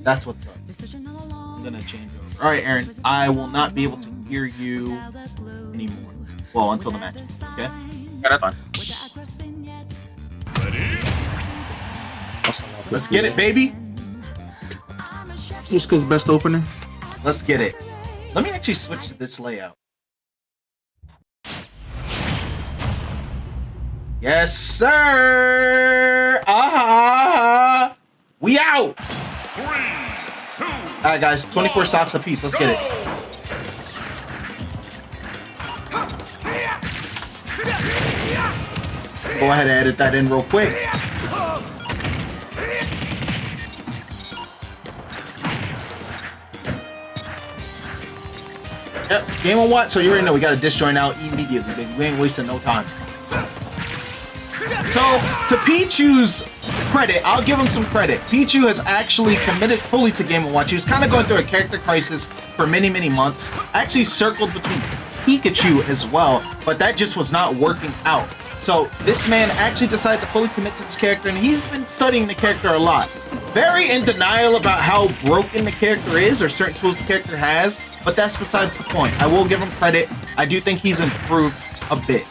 That's what's up. I'm gonna change over. All right, Aaron. I will not be able to hear you anymore. Well, until the match. Okay. Yeah, that's fine. Let's get it, baby. Cisco's best opener. Let's get it. Let me actually switch to this layout. Yes, sir. We out. 3, 2, All right, guys. 24 stocks a piece. Let's get it. Go ahead and edit that in real quick. Yep, game on what? So you already know we got to disjoint out immediately, baby. We ain't wasting no time. So, to Pichu's credit, I'll give him some credit. Pichu has actually committed fully to Game & Watch. He was kind of going through a character crisis for many, many months. Actually circled between Pikachu as well, but that just was not working out. So, this man actually decided to fully commit to this character, and he's been studying the character a lot. Very in denial about how broken the character is, or certain tools the character has, but that's besides the point. I will give him credit. I do think he's improved a bit.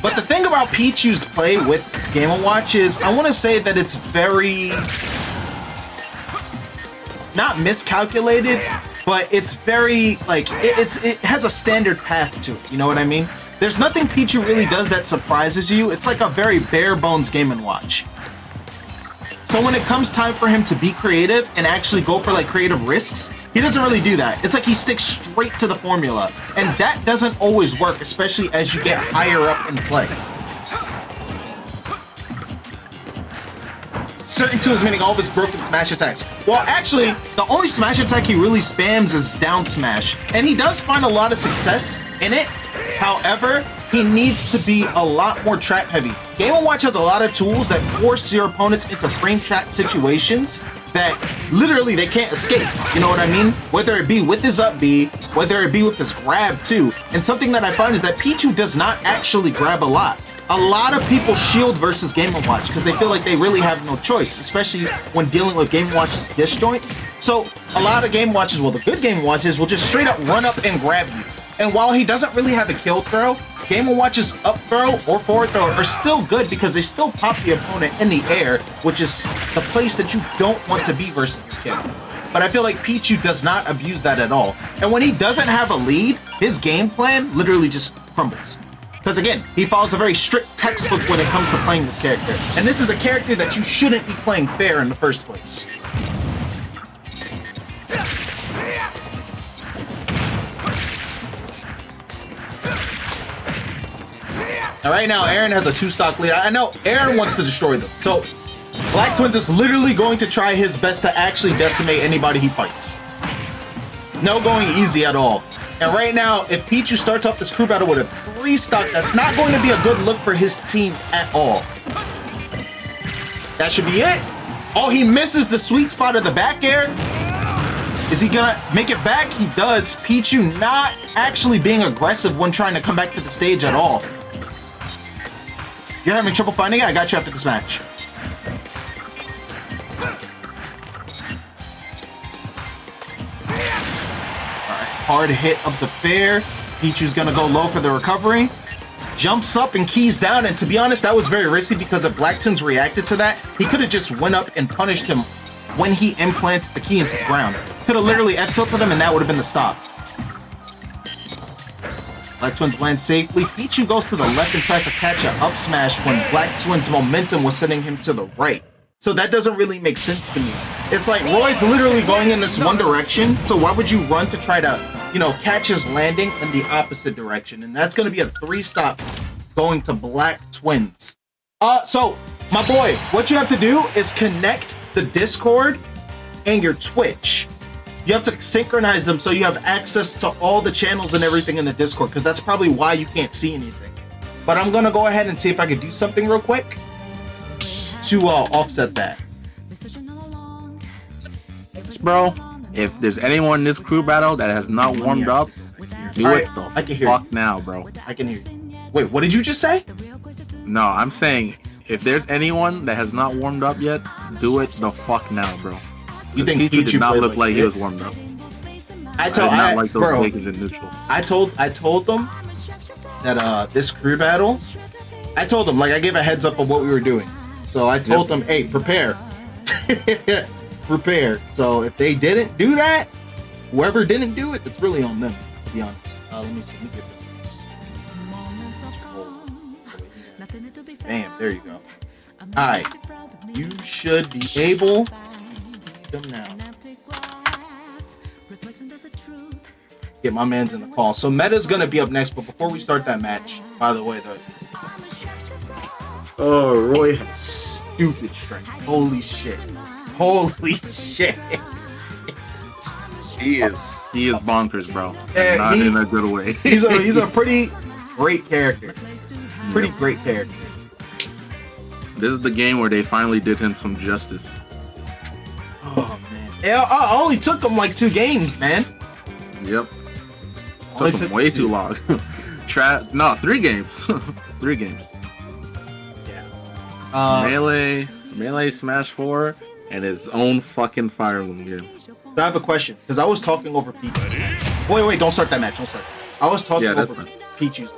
But the thing about Pichu's play with Game & Watch is, I want to say that it's very... not miscalculated, but it's very, like, it has a standard path to it, you know what I mean? There's nothing Pichu really does that surprises you. It's like a very bare bones Game & Watch. So when it comes time for him to be creative and actually go for like creative risks, he doesn't really do that. It's like he sticks straight to the formula, and that doesn't always work, especially as you get higher up in play. Certain tools, meaning all of his broken smash attacks. Well, actually, the only smash attack he really spams is down smash, and he does find a lot of success in it. However, he needs to be a lot more trap heavy. Game & Watch has a lot of tools that force your opponents into frame trap situations that literally they can't escape. You know what I mean? Whether it be with his up B, whether it be with his grab too. And something that I find is that Pichu does not actually grab a lot. A lot of people shield versus Game & Watch because they feel like they really have no choice, especially when dealing with Game & Watch's disjoints. So a lot of Game & Watches, well, the good Game & Watches will just straight up run up and grab you. And while he doesn't really have a kill throw, Game & Watch's up throw or forward throw are still good because they still pop the opponent in the air, which is the place that you don't want to be versus this character. But I feel like Pichu does not abuse that at all. And when he doesn't have a lead, his game plan literally just crumbles. Because again, he follows a very strict textbook when it comes to playing this character. And this is a character that you shouldn't be playing fair in the first place. Now, right now, Aaron has a 2-stock lead. I know Aaron wants to destroy them. So, Blacktwinz is literally going to try his best to actually decimate anybody he fights. No going easy at all. And right now, if Pichu starts off this crew battle with a 3-stock, that's not going to be a good look for his team at all. That should be it. Oh, he misses the sweet spot of the back air. Is he gonna make it back? He does. Pichu not actually being aggressive when trying to come back to the stage at all. You're having trouble finding it? I got you after this match. Alright, hard hit of the fair. Pichu's gonna go low for the recovery. Jumps up and keys down, and to be honest, that was very risky because if Blacktwinz reacted to that, he could have just went up and punished him when he implanted the key into the ground. Could have literally F-tilted him and that would have been the stop. Blacktwinz lands safely. Pichu goes to the left and tries to catch an up smash when Blacktwinz momentum was sending him to the right. So that doesn't really make sense to me. It's like Roy's literally going in this one direction, so why would you run to try to, you know, catch his landing in the opposite direction? And that's going to be a 3-stop going to Blacktwinz. So, my boy, what you have to do is connect the Discord and your Twitch. You have to synchronize them so you have access to all the channels and everything in the Discord, because that's probably why you can't see anything. But I'm gonna go ahead and see if I could do something real quick to offset that. Bro, if there's anyone in this crew battle that has not warmed up, do Alright, it the I can hear fuck you. now, bro. I can hear you. Wait, what did you just say? No, I'm saying if there's anyone that has not warmed up yet, do it the fuck now, bro. You think Pichu Pichu did not played look like he was warmed up. I did not like those bro, awakens in neutral. I told them that this crew battle, I told them, like, I gave a heads up of what we were doing. So I told them, hey, prepare. Prepare. So if they didn't do that, whoever didn't do it, it's really on them, to be honest. Let me see. Let me get this. Bam, there you go. Alright. You should be able to see them now. Get my man's in the call. So Meta's gonna be up next, but before we start that match, by the way, Roy has stupid strength. Holy shit. Holy shit. He is bonkers, bro. Yeah, Not in a good way. he's a pretty great character. Pretty great character. This is the game where they finally did him some justice. Oh man. It only took him like 2 games, man. Yep. Took him way too long. 3 games. 3 games. Yeah. Melee Smash 4 and his own fucking Fire Emblem game. I have a question, because I was talking over Pichu. Wait, don't start that match. Don't start. I was talking over Pichu's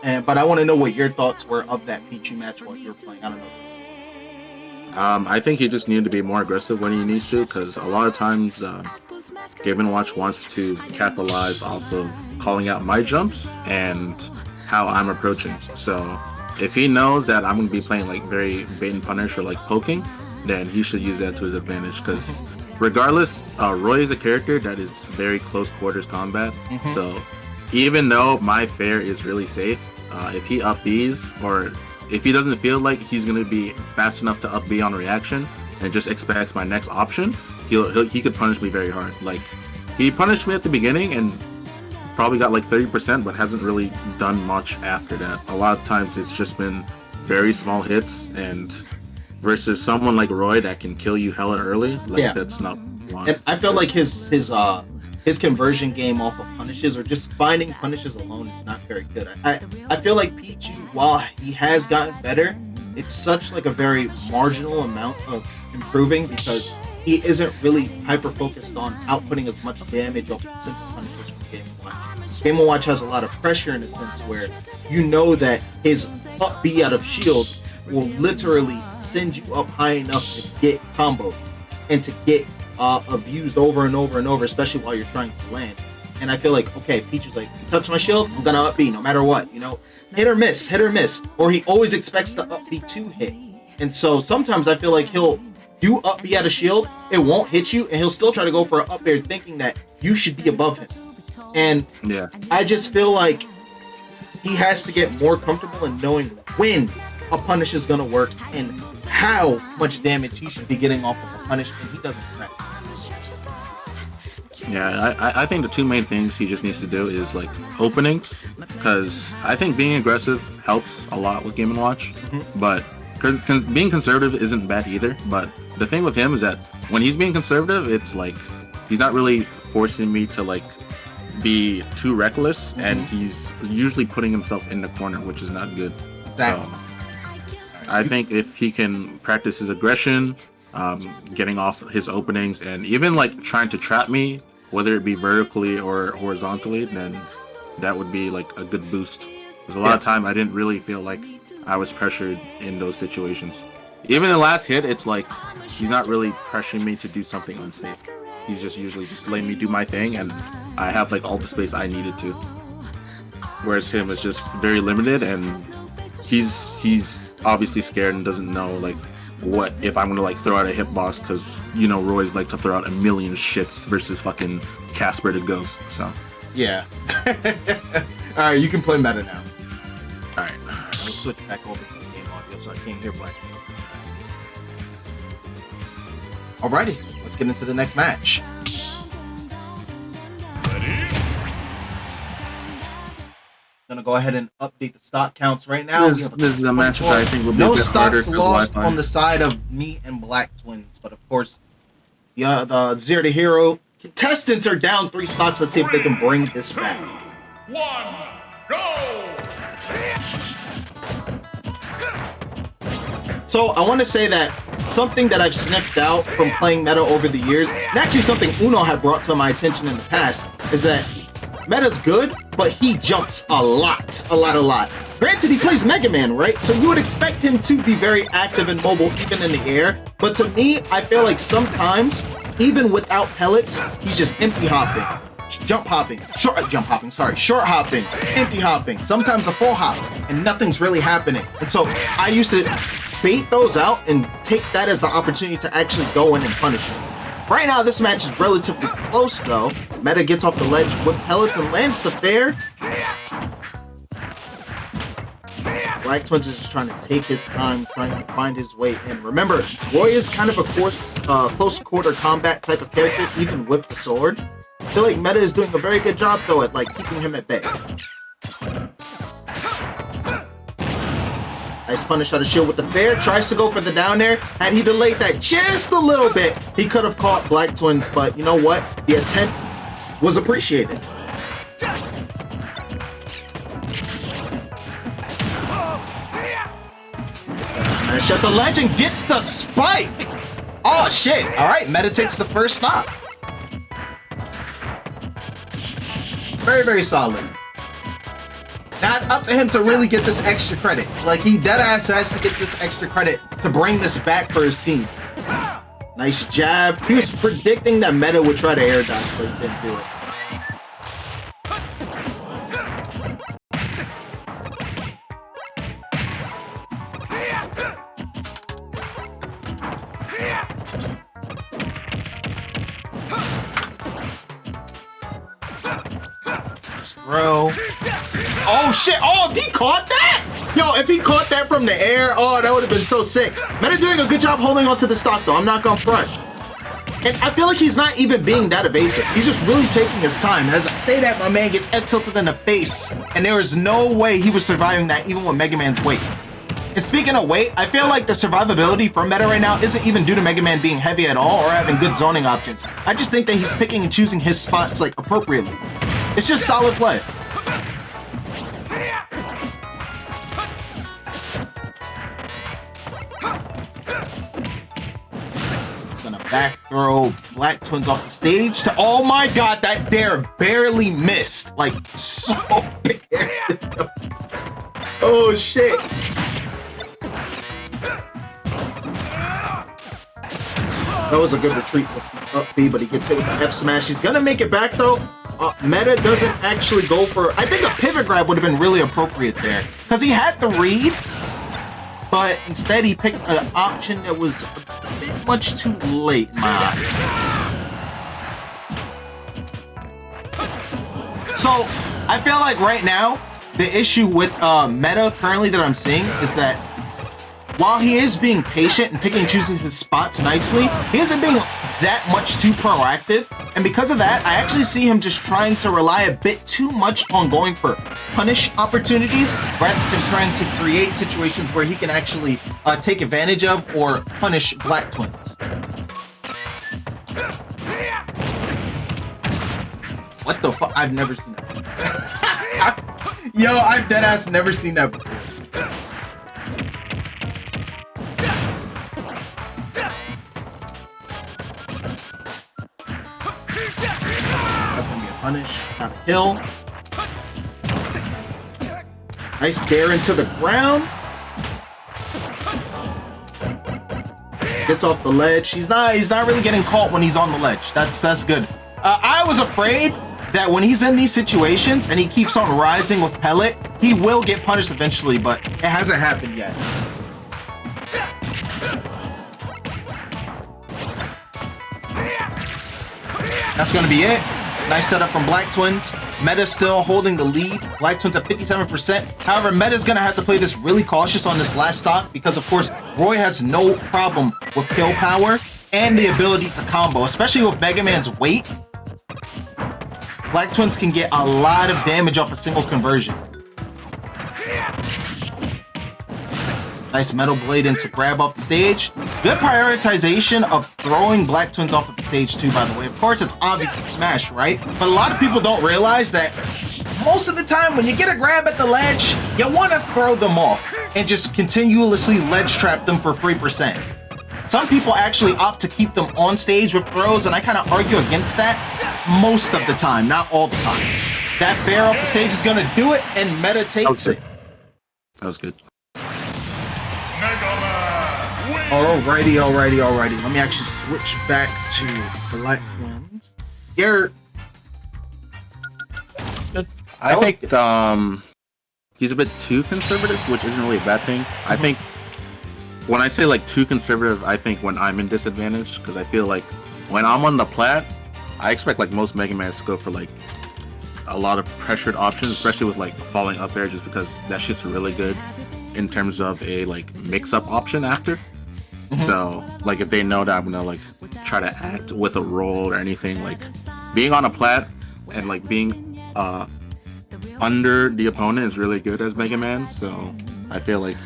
match, but I want to know what your thoughts were of that Pichu match while you were playing. I don't know. I think he just needed to be more aggressive when he needs to, because a lot of times Game & Watch wants to capitalize off of calling out my jumps and how I'm approaching. So if he knows that I'm going to be playing like very bait and punish or like poking, then he should use that to his advantage, because regardless, Roy is a character that is very close quarters combat. So even though my fair is really safe, if he up Bs, or if he doesn't feel like he's going to be fast enough to up B on reaction and just expects my next option, he could punish me very hard. Like, he punished me at the beginning and probably got like 30%, but hasn't really done much after that. A lot of times it's just been very small hits, and versus someone like Roy that can kill you hella early, like that's not one. And I felt like his conversion game off of punishes, or just finding punishes alone, is not very good. I feel like Pichu, while he has gotten better, it's such like a very marginal amount of improving, because he isn't really hyper focused on outputting as much damage off of simple punishes from Game & Watch. Game & Watch has a lot of pressure in a sense where you know that his up B out of shield will literally send you up high enough to get comboed and to get abused over and over and over, especially while you're trying to land. And I feel like, okay, Pichu's like, you touch my shield, I'm gonna up B no matter what, you know, hit or miss, or he always expects the up B to hit. And so sometimes I feel like he'll do up B out of shield, it won't hit you, and he'll still try to go for an up air thinking that you should be above him. And I just feel like he has to get more comfortable in knowing when a punish is gonna work and how much damage he should be getting off of a punish, and he doesn't connect. Yeah, I think the 2 main things he just needs to do is like openings, because I think being aggressive helps a lot with Game & Watch, but being conservative isn't bad either. But the thing with him is that when he's being conservative, it's like he's not really forcing me to like be too reckless, and he's usually putting himself in the corner, which is not good. Exactly. So I think if he can practice his aggression, getting off his openings, and even like trying to trap me, whether it be vertically or horizontally, then that would be like a good boost. Because a lot of time I didn't really feel like I was pressured in those situations. Even the last hit, it's like he's not really pressuring me to do something unsafe. He's just usually just letting me do my thing, and I have like all the space I needed to. Whereas him is just very limited, and he's obviously scared and doesn't know like what if I'm gonna like throw out a hitbox, because you know Roy's like to throw out a million shits versus fucking Casper the Ghost. So yeah. All right, you can play meta now. All right, I'll switch back over to the game audio so I can't hear Blacktwinz. Alrighty, let's get into the next match. Gonna go ahead and update the stock counts right now. This is the match that I think will be no a bit harder stocks for lost Wi-Fi. on the side of me and Blacktwinz, but of course, the Zero to Hero contestants are down 3 stocks. Let's see if they can bring this back. 1, go! So I want to say that something that I've sniffed out from playing meta over the years, and actually something Uno had brought to my attention in the past, is that meta's good, but he jumps a lot. Granted, he plays Mega Man, right? So you would expect him to be very active and mobile even in the air. But to me, I feel like sometimes, even without pellets, he's just empty hopping. Short hopping, empty hopping, sometimes a full hop, and nothing's really happening. And so I used to bait those out and take that as the opportunity to actually go in and punish him. Right now, this match is relatively close though. Meta gets off the ledge with pellets and lands the fair. Blacktwinz is just trying to take his time, trying to find his way in. Remember, Roy is kind of a close quarter combat type of character, even with the sword. I feel like Meta is doing a very good job though at like keeping him at bay. Nice punish out of shield with the fair. Tries to go for the down air. Had he delayed that just a little bit, he could have caught Blacktwinz, but you know what? The attempt was appreciated. Smash at the ledge and gets the spike! Oh shit! Alright, Meta takes the first stop. Very, very solid. Now it's up to him to really get this extra credit. Like, he deadass has to get this extra credit to bring this back for his team. Nice jab. He was predicting that Meta would try to air dodge, but he didn't do it. Throw. Oh shit! Oh, if he caught that! Yo, if he caught that from the air, oh, that would have been so sick. Meta doing a good job holding onto the stock though. I'm not gonna front. And I feel like he's not even being that evasive. He's just really taking his time. And as I say that, my man gets F tilted in the face, and there is no way he was surviving that even with Mega Man's weight. And speaking of weight, I feel like the survivability for Meta right now isn't even due to Mega Man being heavy at all or having good zoning options. I just think that he's picking and choosing his spots like appropriately. It's just solid play. Gonna back throw Blacktwinz off the stage to, oh my god, that dare barely missed. Like, so barely. Oh shit. That was a good retreat with up B, but he gets hit with the F smash. He's gonna make it back though. Meta doesn't actually go for, I think a pivot grab would have been really appropriate there, because he had the read, but instead he picked an option that was a bit much too late in my eyes. So I feel like right now the issue with Meta currently that I'm seeing is that while he is being patient and picking and choosing his spots nicely, he isn't being that much too proactive. And because of that, I actually see him just trying to rely a bit too much on going for punish opportunities rather than trying to create situations where he can actually take advantage of or punish Blacktwinz. What the fuck? I've never seen that. Yo, I've deadass never seen that before. That's gonna be a punish, not a kill. Nice dare into the ground. Gets off the ledge. He's not really getting caught when he's on the ledge. That's good. I was afraid that when he's in these situations and he keeps on rising with pellet, he will get punished eventually, but it hasn't happened yet. That's gonna be it. Nice setup from Blacktwinz. Meta still holding the lead. Blacktwinz at 57%. However, Meta's gonna have to play this really cautious on this last stock because, of course, Roy has no problem with kill power and the ability to combo, especially with Mega Man's weight. Blacktwinz can get a lot of damage off a single conversion. Nice metal blade into grab off the stage. Good prioritization of throwing Blacktwinz off of the stage too, by the way. Of course, it's obvious it's smash, right? But a lot of people don't realize that most of the time when you get a grab at the ledge, you want to throw them off. and just continuously ledge trap them for 3%. Some people actually opt to keep them on stage with throws, and I kind of argue against that most of the time, not all the time. That bear off the stage is gonna do it, and meta takes it. That was good. Alrighty. Let me actually switch back to Blacktwinz. Garrett. Good. I think he's a bit too conservative, which isn't really a bad thing. I think when I say like too conservative, I think when I'm in disadvantage, because I feel like when I'm on the plat, I expect like most Mega Mans to go for like a lot of pressured options, especially with like falling up air, just because that shit's really good in terms of a like mix-up option after. So like if they know that I'm gonna like try to act with a roll or anything, like being on a plat and like being under the opponent is really good as Mega Man. So I feel like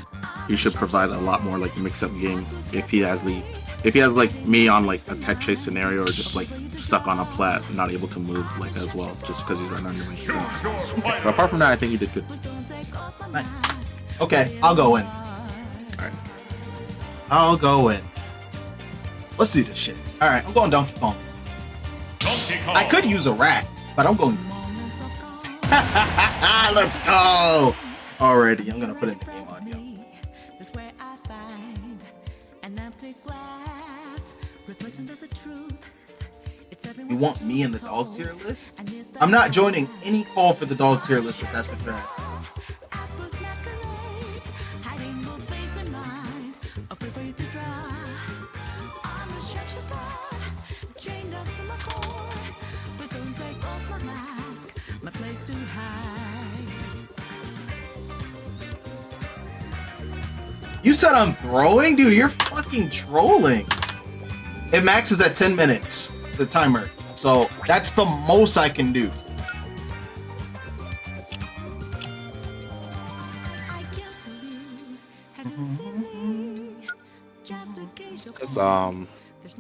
he should provide a lot more like mix-up game if he has like me on like a tech chase scenario, or just like stuck on a plat and not able to move like as well, just because he's right under me. So. But apart from that, I think he did good. Nice. Okay, I'll go in. Alright. I'll go in. Let's do this shit. Alright, I'm going Donkey Kong. I could use a rat, but I'm going. Let's go! Alrighty, I'm gonna put in the game audio. You want me in the dog tier list? I'm not joining any call for the dog tier list if that's what you're asking. You said I'm throwing? Dude, you're fucking trolling. It maxes at 10 minutes, the timer. So that's the most I can do.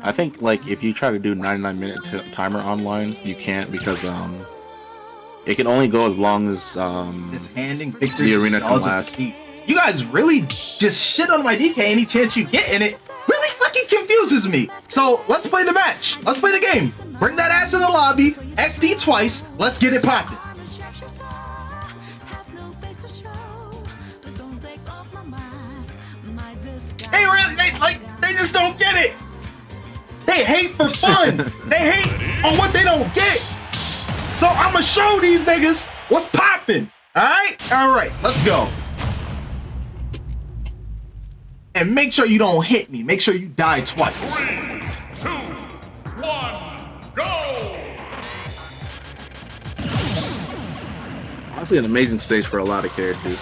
I think like if you try to do 99-minute timer online, you can't, because it can only go as long as This handing victory the arena can last. You guys really just shit on my DK any chance you get, and it really fucking confuses me. So let's play the match. Let's play the game. Bring that ass in the lobby. SD twice. Let's get it popping. They just don't get it. They hate for fun. They hate on what they don't get. So I'ma show these niggas what's popping. All right, let's go. And make sure you don't hit me. Make sure you die twice. 3, 2, 1, go! Honestly, an amazing stage for a lot of characters.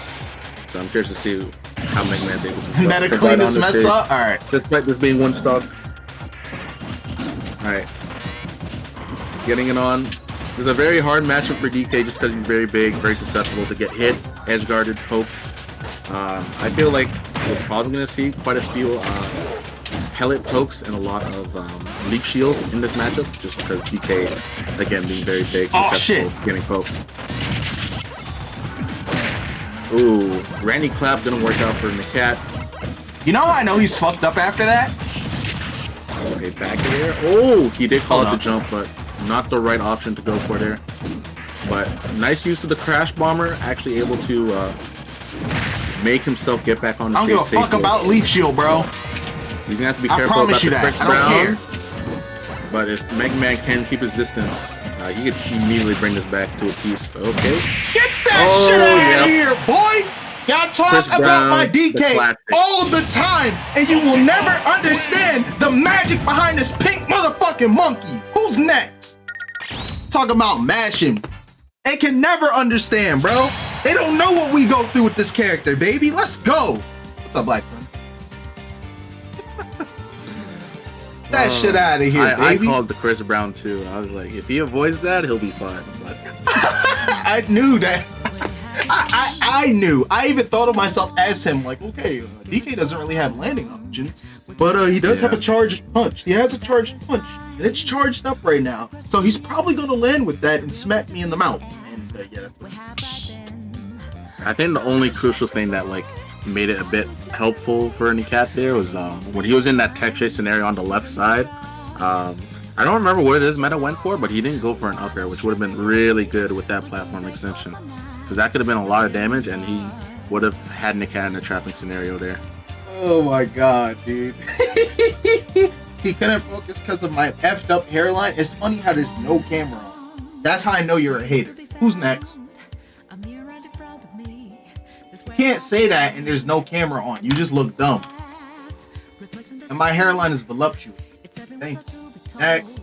So I'm curious to see how Mega Man's able to Meta clean this mess up. All right. Despite this being one stock. All right. Getting it on. It's a very hard matchup for DK just because he's very big, very susceptible to get hit, edge guarded, poked. I feel like we're probably going to see quite a few pellet pokes and a lot of leaf shield in this matchup, just because DK, again, being very big, susceptible to getting poked. Ooh, Randy Clap didn't work out for NAKAT. You know how I know he's fucked up after that? Okay, back in there. Oh, he did call it the jump, but not the right option to go for there. But nice use of the crash bomber, actually able to make himself get back on the stage. I don't give a fuck about leaf shield, bro. He's gonna have to be careful about the Chris I don't care. But if Mega Man can keep his distance, he could immediately bring this back to a piece. Okay. Get that shit out of here, boy! Y'all talk about my DK all the time, and you will never understand the magic behind this pink motherfucking monkey. Who's next? Talk about mashing. They can never understand, bro. They don't know what we go through with this character, baby. Let's go. What's up, Blacktwinz? That shit out of here, baby. I called the Chris Brown too. I was like, if he avoids that, he'll be fine. But I knew that. I knew. I even thought of myself as him. Like, okay, DK doesn't really have landing options, but he does have a charged punch. He has a charged punch, and it's charged up right now. So he's probably gonna land with that and smack me in the mouth. And yeah, that's what I think the only crucial thing that like made it a bit helpful for NAKAT there was when he was in that tech chase scenario on the left side. I don't remember what it is Meta went for, but he didn't go for an up air, which would have been really good with that platform extension. Because that could have been a lot of damage, and he would have had NAKAT in a trapping scenario there. Oh my god, dude. He couldn't focus because of my effed up hairline. It's funny how there's no camera on. That's how I know you're a hater. Who's next? You can't say that and there's no camera on. You just look dumb. And my hairline is voluptuous. Thank you. Next.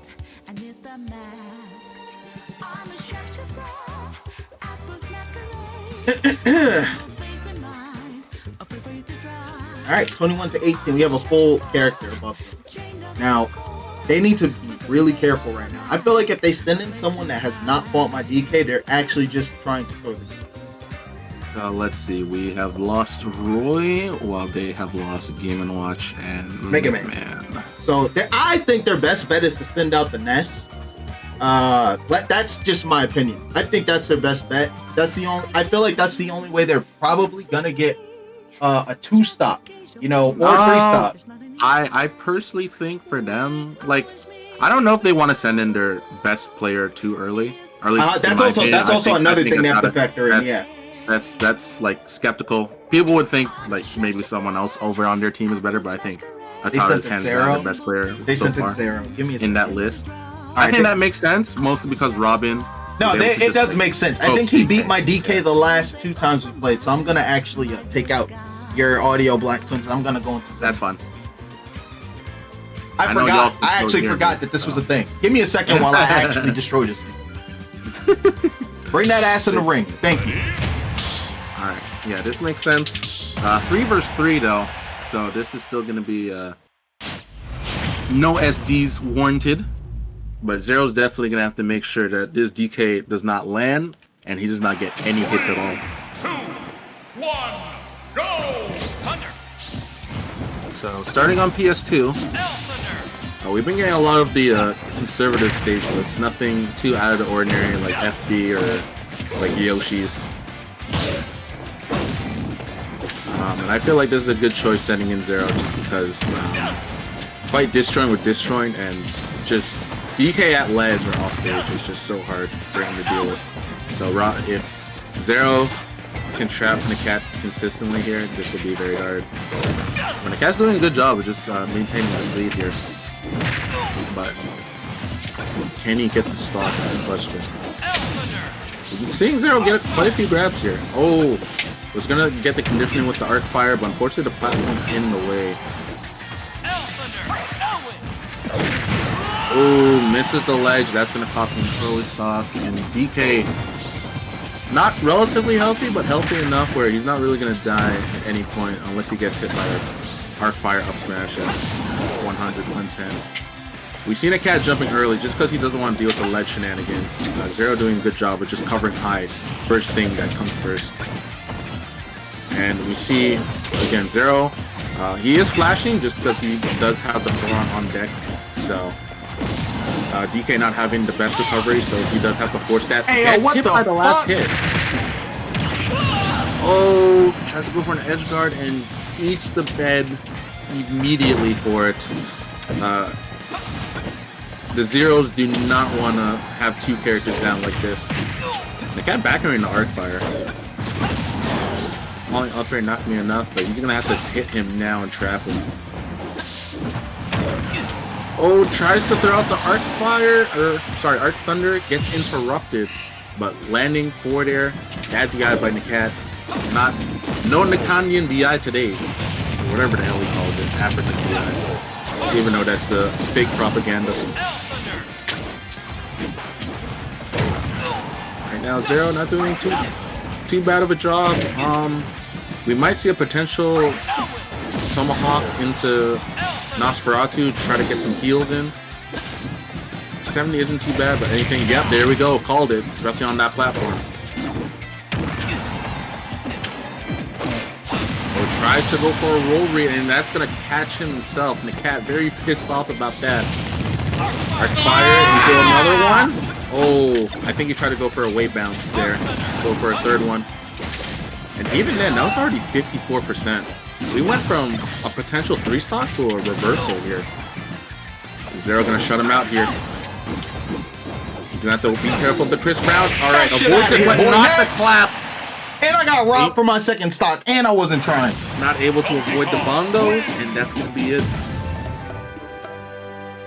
Alright, 21 to 18. We have a full character above them. Now, they need to be really careful right now. I feel like if they send in someone that has not fought my DK, they're actually just trying to throw the game. Let's see. We have lost Roy, while they have lost Game & Watch and Mega Man. So I think their best bet is to send out the Ness. That's just my opinion. I think that's their best bet. I feel like that's the only way they're probably gonna get a 2-stop, or 3-stop. I personally think for them, like, I don't know if they want to send in their best player too early. Or at least that's also another thing they have to factor in. Yeah. That's like skeptical. People would think like maybe someone else over on their team is better, but I think Atara's hands down the best player they so sent far it Zero. Give me in that list. I think that makes sense, mostly because Robin. No, it does make sense. I think he beat my DK the last 2 times we played, so I'm gonna actually take out your audio, Blacktwinz. I'm gonna go into That's fine. I actually forgot that this was a thing. Give me a second while I actually destroy this thing. Bring that ass in the ring. Thank you. Alright, yeah, this makes sense. 3 versus 3 though, so this is still gonna be no SDs warranted. But Zero's definitely gonna have to make sure that this DK does not land and he does not get any hits at all. 2, 1, go! Thunder. So starting on PS2, we've been getting a lot of the conservative stage lists, nothing too out of the ordinary like FB or like Yoshi's. And I feel like this is a good choice sending in Zero just because fight disjoint with disjoint and just DK at ledge or off stage is just so hard for him to deal with. So if Zero can trap NAKAT consistently here, this will be very hard. But NAKAT's doing a good job of just maintaining his lead here. But can he get the stock is the question. Seeing Zero get quite a few grabs here. Oh, was gonna get the conditioning with the arc fire, but unfortunately the platform in the way. Oh, misses the ledge. That's gonna cost him early stock. And DK, not relatively healthy, but healthy enough where he's not really gonna die at any point unless he gets hit by an arc fire up smash at 100, 110. We've seen NAKAT jumping early just because he doesn't want to deal with the ledge shenanigans. Zero doing a good job of just covering high. First thing that comes first. And we see, again, Zero. He is flashing just because he does have the Floron on deck. So, DK not having the best recovery, so he does have to force that. Hey, what hit by the last hit. Oh, tries to go for an edge guard and eats the bed immediately for it. The Zeros do not want to have 2 characters down like this. NAKAT back in the arc fire. Falling up there not me enough, but he's gonna have to hit him now and trap him. Oh, tries to throw out the arc fire, arc thunder, gets interrupted, but landing forward air, bad DI by NAKAT. No Nakanian DI today, whatever the hell he called it, African DI. Even though that's fake propaganda. Right now, Zero not doing too bad of a job. We might see a potential Tomahawk into Nosferatu to try to get some heals in. 70 isn't too bad, but anything, yep, there we go, called it, especially on that platform. Oh, tries to go for a roll read, and that's gonna catch him himself. NAKAT very pissed off about that. Arc fire into another one. Oh, I think he tried to go for a weight bounce there. Go for a third one. And even then, that was already 54%. We went from a potential 3-stock to a reversal here. Zero gonna shut him out here. He's gonna have to be careful of the Chris Brown. All right, avoids it, but not the clap. And I got robbed for my second stock, and I wasn't trying. Not able to avoid the bongos, and that's gonna be it.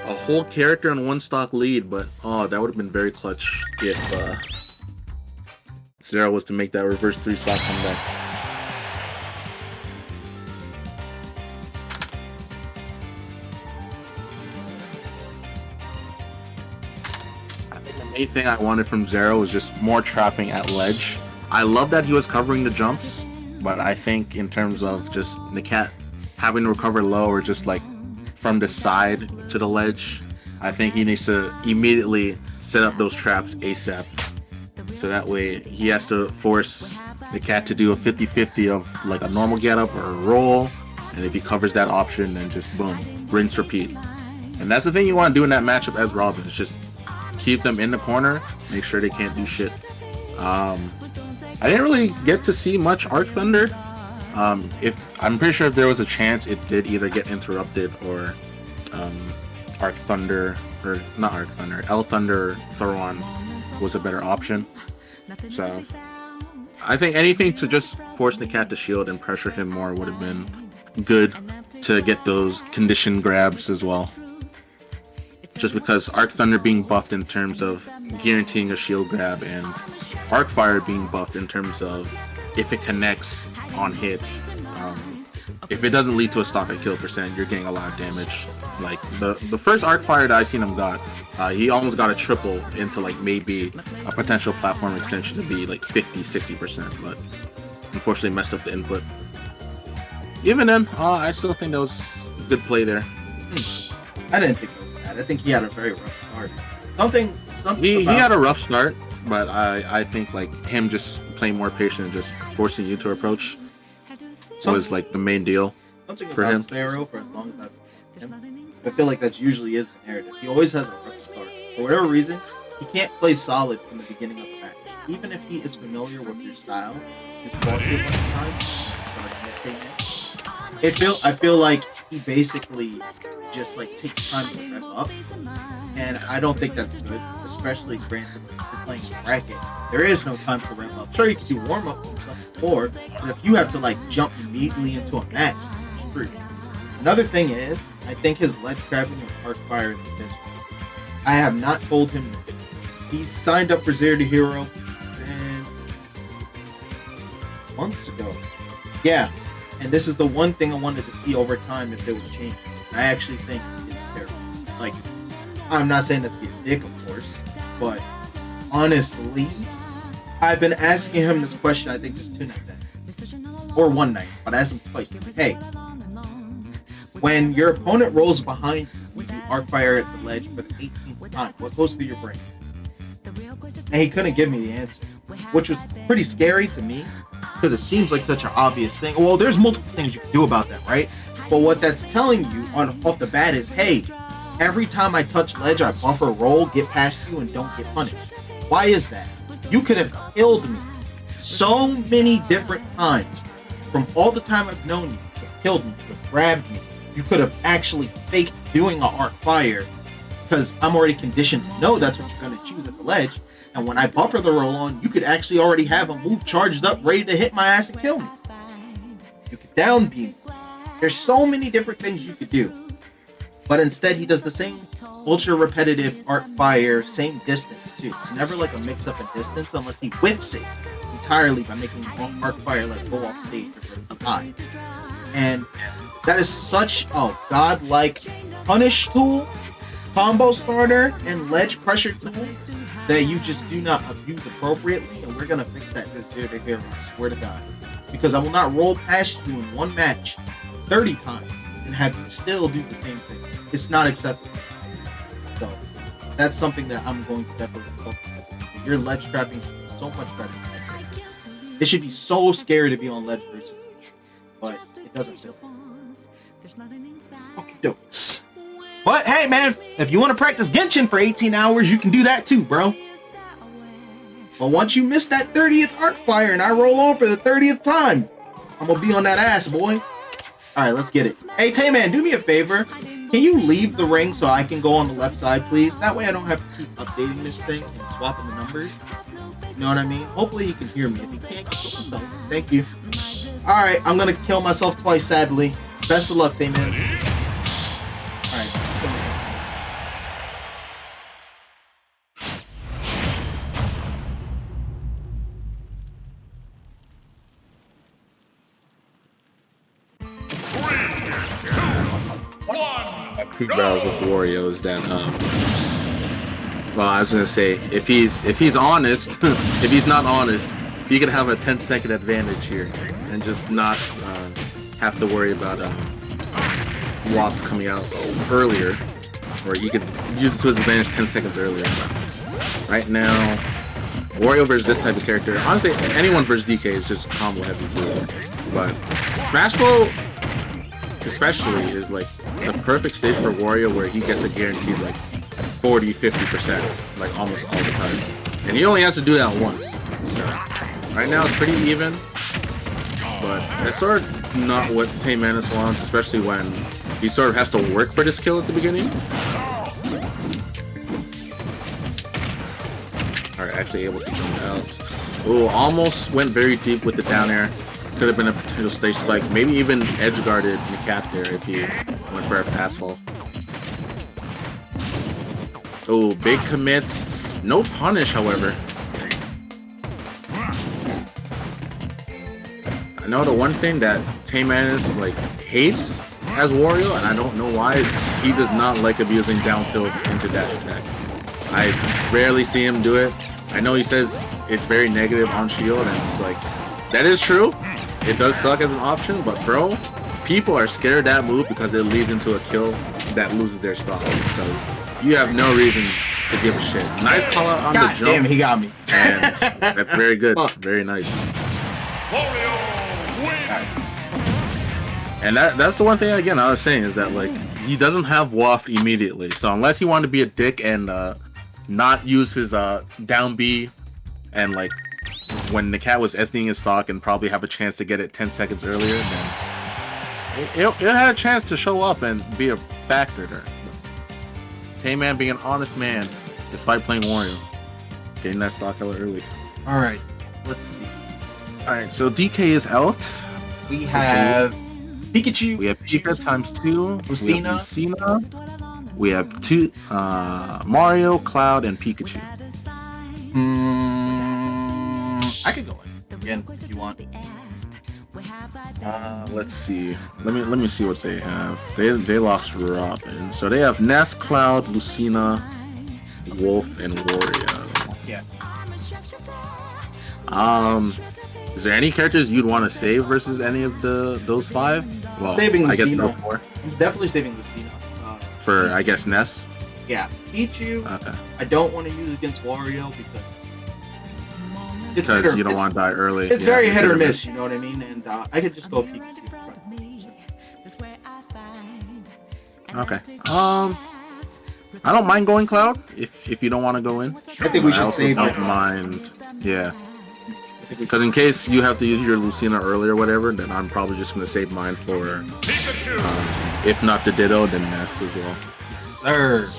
A whole character and 1-stock lead, but oh, that would have been very clutch if Zero was to make that reverse 3-stock comeback. I think the main thing I wanted from Zero was just more trapping at ledge. I love that he was covering the jumps, but I think in terms of just NAKAT having to recover low or just like from the side to the ledge, I think he needs to immediately set up those traps ASAP. So that way he has to force NAKAT to do a 50-50 of like a normal getup or a roll, and if he covers that option, then just boom, rinse, repeat. And that's the thing you want to do in that matchup as Robin, is just keep them in the corner, make sure they can't do shit. I didn't really get to see much Arc Thunder. If I'm pretty sure if there was a chance, it did either get interrupted or Arc Thunder, or not Arc Thunder, L Thunder Thoron was a better option. So I think anything to just force NAKAT to shield and pressure him more would have been good to get those condition grabs as well. Just because Arc Thunder being buffed in terms of guaranteeing a shield grab, and Arc Fire being buffed in terms of if it connects on hits, if it doesn't lead to a stop at kill percent, you're getting a lot of damage. Like the first Arc Fire that I seen him got, he almost got a triple into like maybe a potential platform extension to be like 50-60%, but unfortunately messed up the input. Even then, I still think that was a good play there. I didn't think it was bad. I think he had a very rough start. Something he had a rough start, but I think like him just playing more patient and just forcing you to approach was like the main deal for him. Stereo, for as long as I've known him, I feel like that usually is the narrative. He always has a rough start. For whatever reason, he can't play solid from the beginning of the match. Even if he is familiar with your style, his faulty at times, I feel like he basically just like takes time to rev up, and I don't think that's good, especially granted if you're playing a bracket. There is no time to rev up. Sure, you can do warm up and stuff before, but if you have to like jump immediately into a match, it's screwed. Another thing is, I think his ledge trapping with Arc Fire is this. I have not told him this. He signed up for Zero to Hero months ago. Yeah, and this is the one thing I wanted to see over time if they would change. I actually think it's terrible. Like, I'm not saying that to be a dick, of course, but honestly, I've been asking him this question, I think just 2 nights. Or 1 night, but I asked him twice. Hey, when your opponent rolls behind you, you Arc Fire at the ledge for the 18th time, what goes through your brain? And he couldn't give me the answer, which was pretty scary to me, because it seems like such an obvious thing. Well, there's multiple things you can do about that, right? But what that's telling you off the bat is, hey, every time I touch ledge, I buffer roll, get past you, and don't get punished. Why is that? You could have killed me so many different times. From all the time I've known you, you could have killed me, you could have grabbed me. You could have actually faked doing an Arc Fire, because I'm already conditioned to know that's what you're going to choose at the ledge. And when I buffer the roll on, you could actually already have a move charged up, ready to hit my ass and kill me. You could down beam. There's so many different things you could do. But instead, he does the same ultra repetitive Arc Fire, same distance too. It's never like a mix up in distance unless he whips it entirely by making Arc Fire like go off stage or high. And that is such a godlike punish tool, combo starter, and ledge pressure tool that you just do not abuse appropriately, and we're gonna fix that this Zero to Hero, I swear to God. Because I will not roll past you in one match 30 times and have you still do the same thing. It's not acceptable. So that's something that I'm going to definitely focus on. Your ledge trapping is so much better than ledge. It should be so scary to be on ledge versus, but it doesn't feel. Okie dokes. But hey, man, if you want to practice Genshin for 18 hours, you can do that too, bro. But once you miss that 30th arc fire and I roll on for the 30th time, I'm gonna be on that ass, boy. Alright, let's get it. Hey, Tay-Man, do me a favor. Can you leave the ring so I can go on the left side, please? That way I don't have to keep updating this thing and swapping the numbers. You know what I mean? Hopefully he can hear me. If he can't, kill himself. Thank you. Alright, I'm gonna kill myself twice, sadly. Best of luck, Tay-Man. Alright. Two battles with Wario is that well, I was gonna say if he's honest, if he's not honest, he could have a 10-second advantage here and just not have to worry about Waft coming out earlier, or he could use it to his advantage 10 seconds earlier. But right now, Wario versus this type of character, honestly, anyone versus DK is just combo heavy blue. But Smashville especially is like the perfect stage for Wario where he gets a guaranteed like 40-50%, like almost all the time. And he only has to do that once. So right now it's pretty even, but it's sort of not what Tay-Man wants, especially when he sort of has to work for this kill at the beginning. Are actually able to jump out. Oh, almost went very deep with the down air. Could have been a potential stage spike, maybe even edge guarded NAKAT there if he went for a fast fall. Oh, big commit. No punish, however. I know the one thing that Tay-Man like hates as Wario, and I don't know why, is he does not like abusing down tilts into dash attack. I rarely see him do it. I know he says it's very negative on shield, and it's like, that is true. It does suck as an option, but bro, people are scared of that move because it leads into a kill that loses their stock. So you have no reason to give a shit. Nice call out on the jump. Damn, he got me. And that's very good. Very nice. And that's the one thing again I was saying is that like he doesn't have Waft immediately. So unless he wanted to be a dick and not use his down B and like when NAKAT was SDing his stock and probably have a chance to get it 10 seconds earlier, then it had a chance to show up and be a factor there. Tay-Man being an honest man, despite playing Wario, getting that stock hella early. Alright, let's see. Alright, so DK is out. We have Pikachu. We have Pika ×2. Lucina. We have two Mario, Cloud, and Pikachu. I could go in again if you want. Let's see. Let me see what they have. They lost Robin, so they have Ness, Cloud, Lucina, Wolf, and Wario. Yeah. Is there any characters you'd want to save versus any of those five? Well, saving I guess Lucina. no four. I'm definitely saving Lucina. For I guess Ness. Yeah, Pichu. Okay. I don't want to use against Wario because you don't want to die early. It's very hit or miss, you know what I mean? And I could just go Pikachu. Okay. I don't mind going Cloud if you don't want to go in. I think we should save it. I don't mind. Yeah. Because in case you have to use your Lucina early or whatever, then I'm probably just going to save mine for, if not the Ditto, then Ness as well. Yes, sir.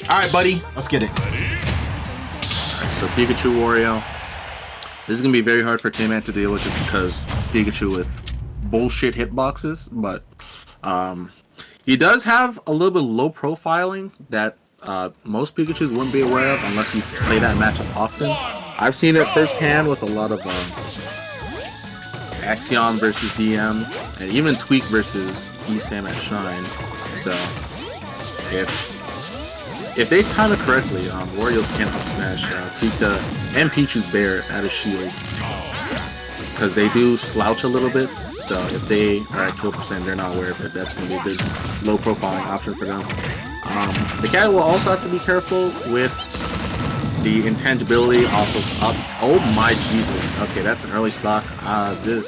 Alright, buddy. Let's get it. So Pikachu, Wario. This is going to be very hard for Tay-Man to deal with just because Pikachu with bullshit hitboxes, but he does have a little bit of low profiling that most Pikachus wouldn't be aware of unless you play that matchup often. I've seen it firsthand with a lot of Axion versus DM, and even Tweak versus Esam at Shine. So if they time it correctly, Warriors can up smash Pika and Pichu's Bear out of shield, because they do slouch a little bit. So if they are at kill percent, they're not aware of it. That's going to be a good low profiling option for them. The cat will also have to be careful with the intangibility off of up. Oh my Jesus! Okay, that's an early stock. This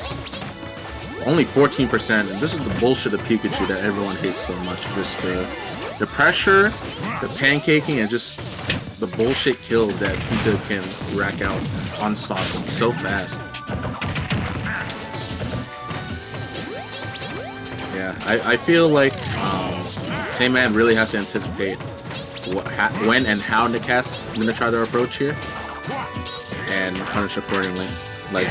only 14%, and this is the bullshit of Pikachu that everyone hates so much. Just the pressure, the pancaking, and just the bullshit kills that Pika can rack out on stocks so fast. Yeah, I feel like Tayman really has to anticipate when and how NAKAT's gonna try to approach here and punish accordingly. Like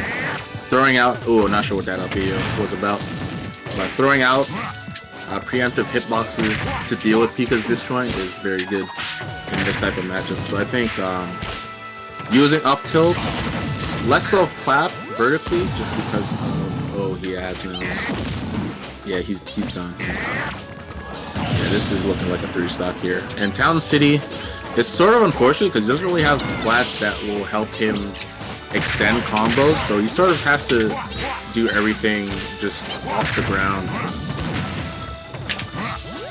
throwing out, ooh, I'm not sure what that video was about, but throwing out preemptive hitboxes to deal with Pika's disjoint is very good in this type of matchup. So I think using up tilt, less so clap vertically, just because he has no. Yeah, he's done. Yeah, this is looking like a 3-stock here. And Town City, it's sort of unfortunate because he doesn't really have flats that will help him extend combos, so he sort of has to do everything just off the ground.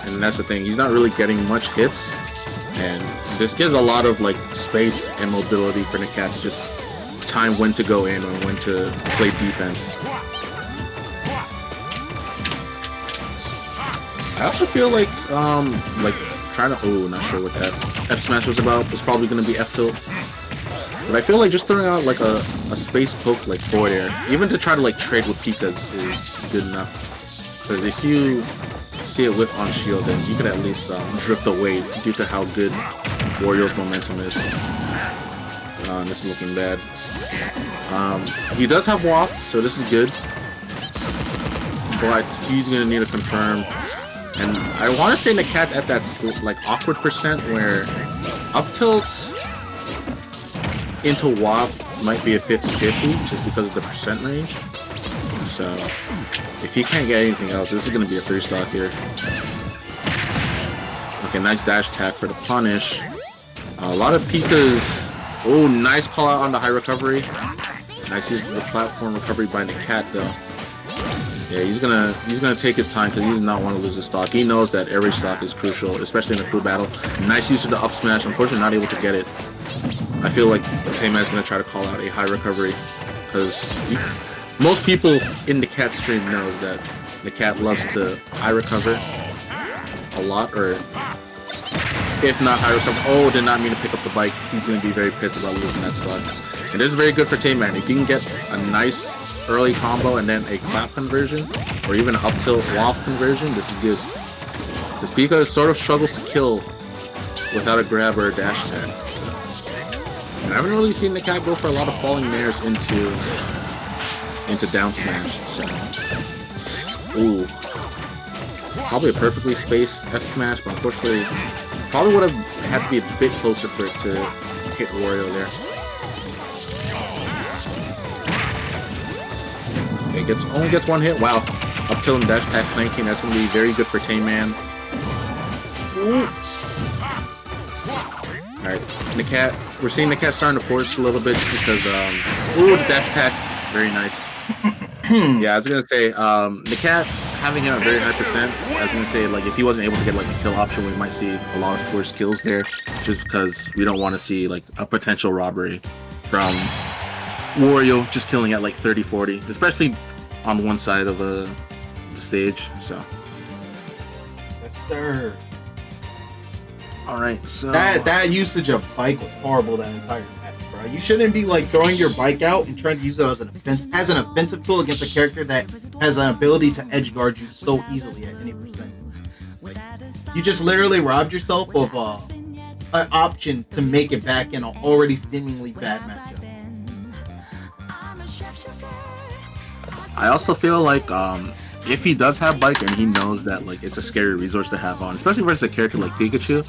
And that's the thing, he's not really getting much hits, and this gives a lot of like space and mobility for NAKAT to just time when to go in or when to play defense. I also feel like trying to, not sure what that F smash was about. It's probably gonna be F tilt. But I feel like just throwing out like a space poke like forward air, even to try to like trade with Pikas is good enough. Because if you see it with on shield, then you can at least drift away due to how good Wario's momentum is. This is looking bad. He does have waft, so this is good. But he's gonna need to confirm. And I want to say NAKAT's at that like awkward percent where up tilt into waft might be a 50-50 just because of the percent range. So if he can't get anything else, this is going to be a 3-stock here. Okay, nice dash attack for the punish. A lot of Pikas. Oh, nice call out on the high recovery. Nice use of the platform recovery by NAKAT though. Yeah, he's gonna take his time because he does not want to lose his stock. He knows that every stock is crucial, especially in a crew battle. Nice use of the up smash. Unfortunately, not able to get it. I feel like Tayman's gonna try to call out a high recovery because most people in the NAKAT stream knows that NAKAT loves to high recover a lot, or if not high recover. Oh, did not mean to pick up the bike. He's gonna be very pissed about losing that stock. And this is very good for Tayman. If you can get a nice early combo and then a clap conversion, or even an up tilt waft conversion, this is good. This Pika sort of struggles to kill without a grab or a dash attack. So. And I haven't really seen NAKAT go for a lot of falling mirrors into down smash. So, ooh, probably a perfectly spaced F smash, but unfortunately, probably would have had to be a bit closer for it to hit Wario there. It only gets one hit. Wow. Up tilt and dash attack flanking. That's going to be very good for Tayman. Alright, NAKAT. We're seeing NAKAT starting to force a little bit because, ooh, the dash attack. Very nice. Yeah, I was going to say, NAKAT having him at a very high percent. I was going to say, like, if he wasn't able to get, like, a kill option, we might see a lot of forced kills there. Just because we don't want to see, like, a potential robbery from Wario just killing at like 30-40, especially on one side of the stage. So Yes, sir. Alright, so that usage of bike was horrible that entire match, bro. You shouldn't be like throwing your bike out and trying to use it as an offensive tool against a character that has an ability to edge guard you so easily at any percent. Like, you just literally robbed yourself of an option to make it back in an already seemingly bad matchup. I also feel like if he does have bike and he knows that like it's a scary resource to have on, especially versus a character like Pikachu,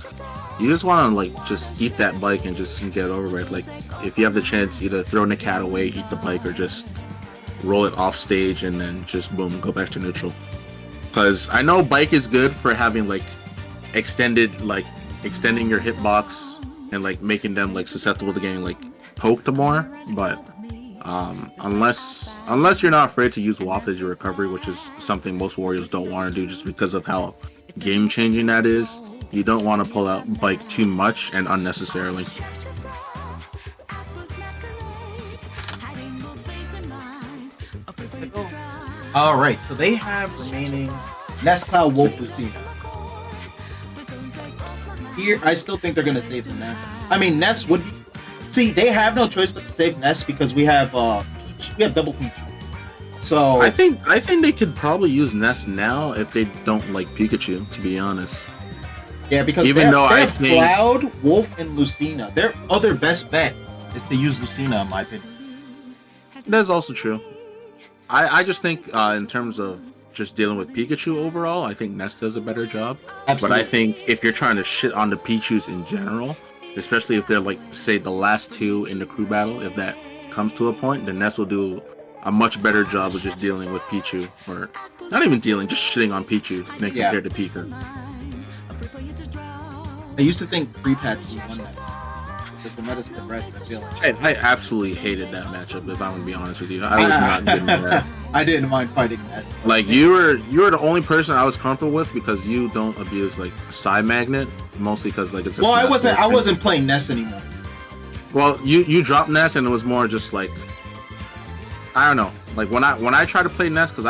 you just want to like just eat that bike and just get over with. Like if you have the chance, either throw NAKAT away, eat the bike, or just roll it off stage and then just boom, go back to neutral. Because I know bike is good for having like extending your hitbox and like making them like susceptible to getting like poked more, but unless you're not afraid to use waft as your recovery, which is something most Warriors don't want to do just because of how game changing that is, you don't want to pull out bike too much and unnecessarily. Alright, so they have remaining Nest Cloud Wolf Lucina. Here, I still think they're gonna save the Ness. I mean, Ness would be. See, they have no choice but to save Ness because we have double Peach. So I think they could probably use Ness now if they don't like Pikachu. To be honest. Yeah, because Even though they I have think Cloud, Wolf, and Lucina. Their other best bet is to use Lucina, in my opinion. that's also true. I just think in terms of just dealing with Pikachu overall, I think Ness does a better job. Absolutely. But I think if you're trying to shit on the Pichus in general, especially if they're like say the last two in the crew battle, if that comes to a point, then Ness will do a much better job of just dealing with Pichu, or not even dealing, just shitting on Pichu than compared to Pika. I used to think pre-patch was one that because the meta's progressed. I feel like I absolutely hated that matchup. If I'm gonna be honest with you, I was not good at that. I didn't mind fighting Ness. Like you were the only person I was comfortable with because you don't abuse like Side Magnet, mostly because like it's. Well, I wasn't playing Ness anymore. Well, you dropped Ness and it was more just like I don't know. Like when I try to play Ness because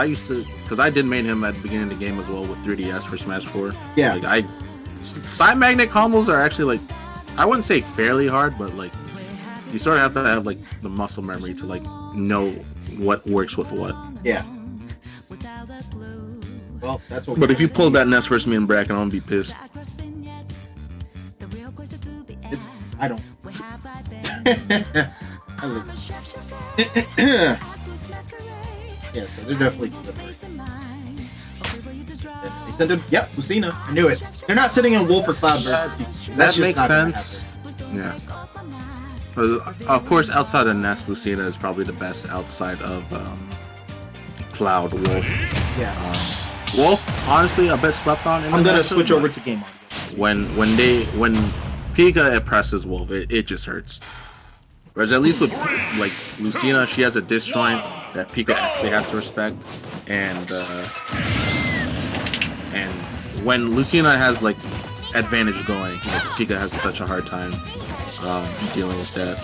I did main him at the beginning of the game as well with 3DS for Smash 4. Yeah. Like Side Magnet combos are actually like I wouldn't say fairly hard, but like you sort of have to have like the muscle memory to like know what works with what. Yeah. Well, that's what. But if you pull that Ness versus me in bracket, I'm gonna be pissed. I don't. I live. Yeah, so they're definitely delivering. They sent him. Yep, Lucina. I knew it. They're not sitting in Wolf or Cloud versus Pikachu. That's just makes not sense. Yeah. But of course, outside of Ness, Lucina is probably the best outside of Cloud, Wolf. Yeah. Wolf, honestly, I bet slept on. I'm gonna switch over to game audio. When Pika oppresses Wolf, it just hurts. Whereas at least with like Lucina, she has a disjoint that Pika actually has to respect, and when Lucina has like advantage going, like, Pika has such a hard time dealing with that.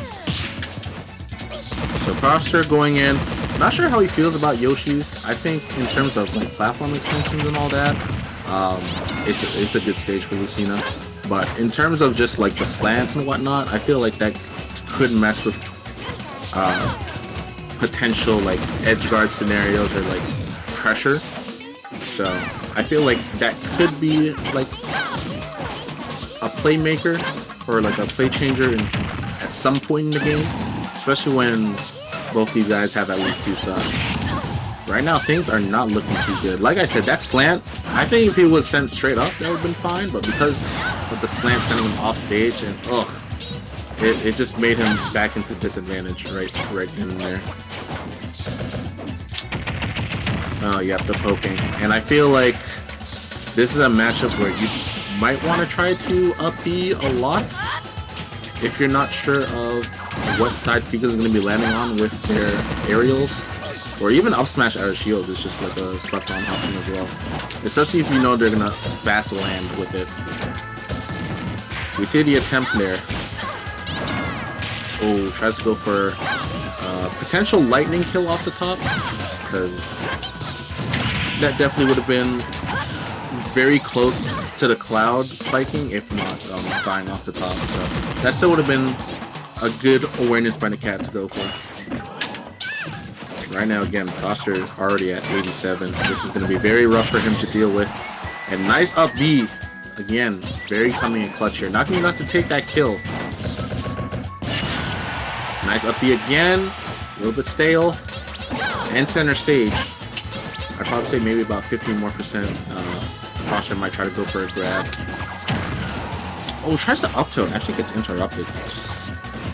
So Proster going in, not sure how he feels about Yoshi's. I think in terms of like platform extensions and all that, it's a good stage for Lucina. But in terms of just like the slants and whatnot, I feel like that could mess with potential like edge guard scenarios or like pressure. So I feel like that could be like a playmaker or like a play changer at some point in the game, especially when both these guys have at least 2 stocks. Right now things are not looking too good. Like I said, that slant, I think if he was sent straight up, that would have been fine, but because of the slant sending him off stage, and it just made him back into disadvantage right in there. Oh, yeah, the poking. And I feel like this is a matchup where you might want to try to up B a lot if you're not sure of what side Pika is going to be landing on with their aerials. Or even up smash out of shield is just like a slept on option as well. Especially if you know they're going to fast land with it. We see the attempt there. Oh, tries to go for potential lightning kill off the top, because that definitely would have been very close to the Cloud spiking, if not dying off the top. So that still would have been a good awareness by NAKAT to go for. Right now, again, Proster already at 87. This is going to be very rough for him to deal with. And nice up B. Again, very coming in clutch here. Not going to have to take that kill. Nice up B again. A little bit stale. And center stage. I'd probably say maybe about 15% more. Proster might try to go for a grab. Oh, tries to up tilt. Actually gets interrupted.